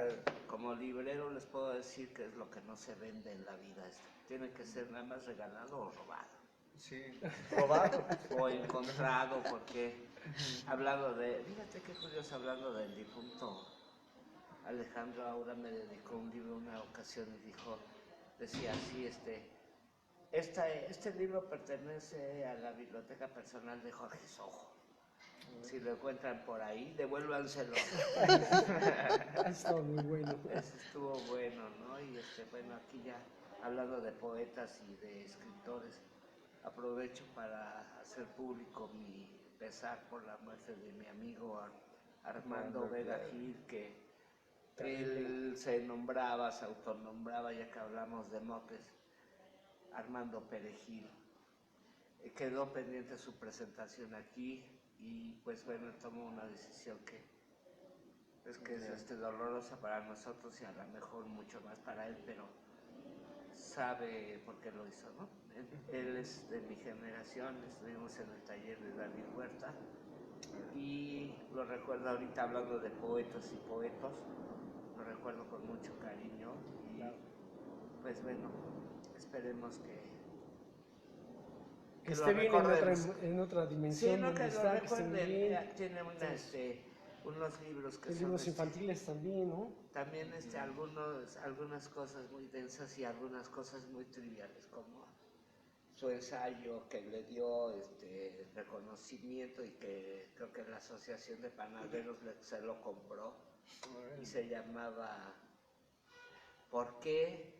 Como librero les puedo decir que es lo que no se vende en la vida. Tiene que ser nada más regalado o robado. Sí, robado. O encontrado, porque fíjate qué curioso, hablando del difunto Alejandro Aura, me dedicó un libro una ocasión y decía así, este libro pertenece a la biblioteca personal de Jorge Sojo. Si lo encuentran por ahí, devuélvanselo. Ha estado muy bueno. Eso estuvo bueno, ¿no? Y bueno, aquí ya hablando de poetas y de escritores, aprovecho para hacer público mi pesar por la muerte de mi amigo Armando Vega Gil, que él se autonombraba, ya que hablamos de motes, Armando Perejil. Quedó pendiente su presentación aquí y pues bueno, tomó una decisión que es dolorosa para nosotros y a lo mejor mucho más para él, pero sabe por qué lo hizo, ¿no? Él es de mi generación, estuvimos en el taller de David Huerta y lo recuerdo ahorita hablando de poetas y poetos, lo recuerdo con mucho cariño y pues bueno, esperemos Que lo esté bien recordemos. en otra dimensión. Sí, no, donde que lo está, que esté recuerden, bien. tiene unos libros que son Libros infantiles también, ¿no? también algunas cosas muy densas y algunas cosas muy triviales, como su ensayo que le dio reconocimiento y que creo que la Asociación de Panaderos se lo compró y se llamaba ¿Por qué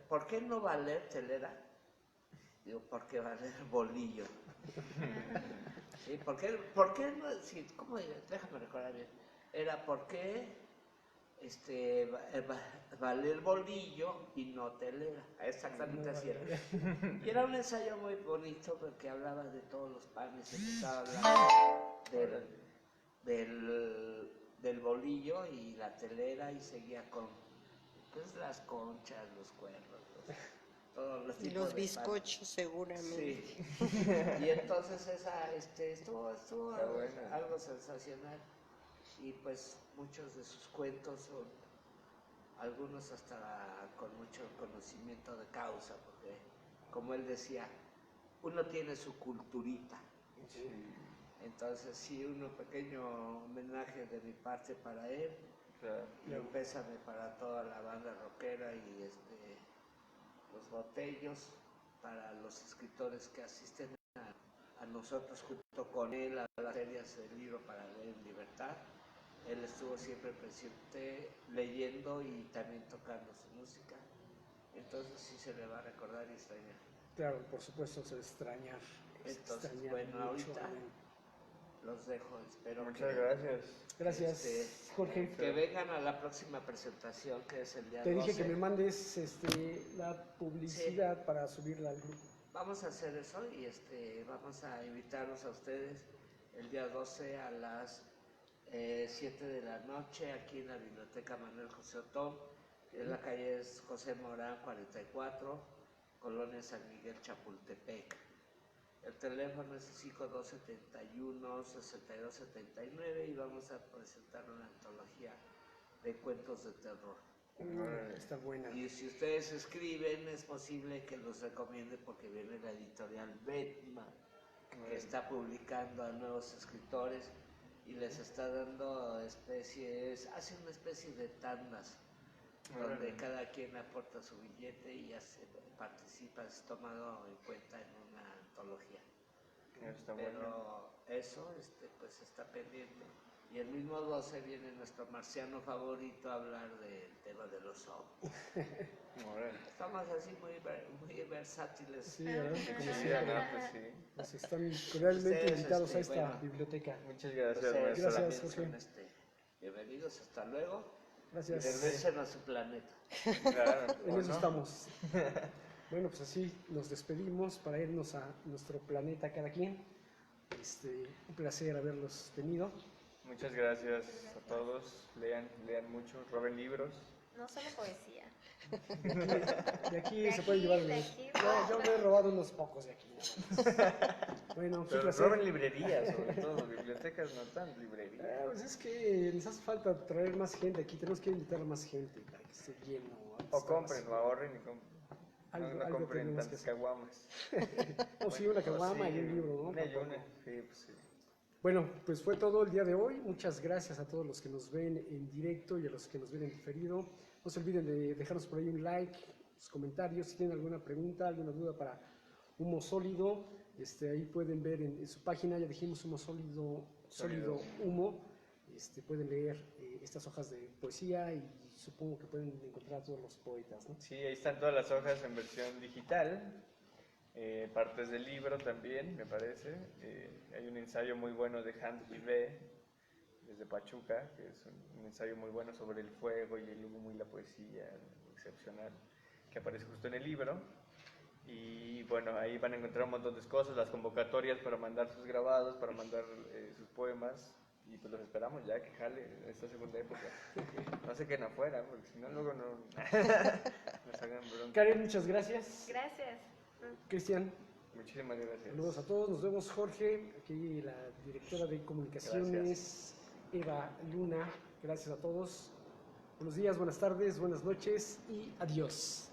¿por qué no valer telera? Digo, ¿por qué valer bolillo? ¿Sí? ¿Por qué no? Sí, ¿cómo era? Déjame recordar bien. Era ¿por qué valer bolillo y no telera? Exactamente así era. Y era un ensayo muy bonito porque hablaba de todos los panes, empezaba a hablar del bolillo y la telera y seguía con pues las conchas, los cuernos, todos los Y tipos los de bizcochos seguramente. Sí. Y entonces estuvo buena. algo sensacional. Y pues muchos de sus cuentos son, algunos hasta con mucho conocimiento de causa, porque como él decía, uno tiene su culturita. Sí. Entonces sí, un pequeño homenaje de mi parte para él. Claro. Y un pésame para toda la banda rockera y los botellos, para los escritores que asisten a nosotros junto con él a las ferias del libro para leer en libertad. Él estuvo siempre presente leyendo y también tocando su música. Entonces sí se le va a recordar y extrañar. Claro, por supuesto, se extrañar. Entonces, extrañar bueno, mucho, ahorita amén. los dejo. Espero Muchas gracias. Gracias, Jorge. que vengan a la próxima presentación, que es el día Te 12. dije que me mandes la publicidad para subirla al grupo. Vamos a hacer eso y vamos a invitarlos a ustedes el día 12 a las 7 de la noche aquí en la Biblioteca Manuel José Otón, en la calle es José Morán 44, Colonia San Miguel, Chapultepec. El teléfono es 5271-6279 y vamos a presentar una antología de cuentos de terror. Está buena. Y si ustedes escriben, es posible que los recomiende porque viene la editorial Betma, que está publicando a nuevos escritores y les está dando hace una especie de tandas, donde cada quien aporta su billete y participa, es tomado en cuenta en una antología. Eso está bueno. Pero eso, pues está pendiente. Y el mismo 12 viene nuestro marciano favorito a hablar del tema de los ovnis. Órale. Estamos así muy versátiles. Sí, ¿verdad? Como Sí, siempre. no, pues sí. Pues están cordialmente Ustedes, invitados a esta bueno. biblioteca. Muchas gracias, Ustedes maestro. Gracias, también Jorge. son, bienvenidos, hasta luego. Y Gracias. regresen a su planeta. Claro, En ¿o eso no? estamos. Bueno, pues así nos despedimos para irnos a nuestro planeta cada quien. Un placer haberlos tenido. Muchas gracias a todos. Lean mucho, roben libros. No solo poesía. De aquí De se puede aquí, llevar. de aquí, Yo me he robado unos pocos de aquí. Nada más. Bueno, pues un Pero placer. roben librerías, sobre todo. Bibliotecas no tan librerías. Pues es que les hace falta traer más gente aquí. Tenemos que invitar a más gente para que esté lleno. O compren, o ahorren y compren. No Algo compren tenemos que tantas hacer. caguamas. O sí, una caguama Sí, y un libro, ¿no? Una y Tampoco. una. Sí, pues sí. Bueno, pues fue todo el día de hoy. Muchas gracias a todos los que nos ven en directo y a los que nos ven en diferido. No se olviden de dejarnos por ahí un like, los comentarios. Si tienen alguna pregunta, alguna duda para Humo Sólido, ahí pueden ver en su página, ya dijimos Humo Sólido, Sólido Humo. Pueden leer estas hojas de poesía y supongo que pueden encontrar a todos los poetas, ¿no? Sí, ahí están todas las hojas en versión digital. Partes del libro también, me parece. Hay un ensayo muy bueno de Hans Vive, desde Pachuca, que es un ensayo muy bueno sobre el fuego y el humo y la poesía, excepcional, que aparece justo en el libro. Y bueno, ahí van a encontrar un montón de cosas, las convocatorias para mandar sus grabados, para mandar sus poemas. Y pues los esperamos ya que jale esta segunda época. No se queden afuera, porque si no, luego no nos hagan bronca. Karen, muchas gracias. Gracias. Cristian, Muchísimas gracias. saludos a todos. Nos vemos, Jorge, aquí la directora de comunicaciones, Eva Luna. Gracias a todos. Buenos días, buenas tardes, buenas noches y adiós.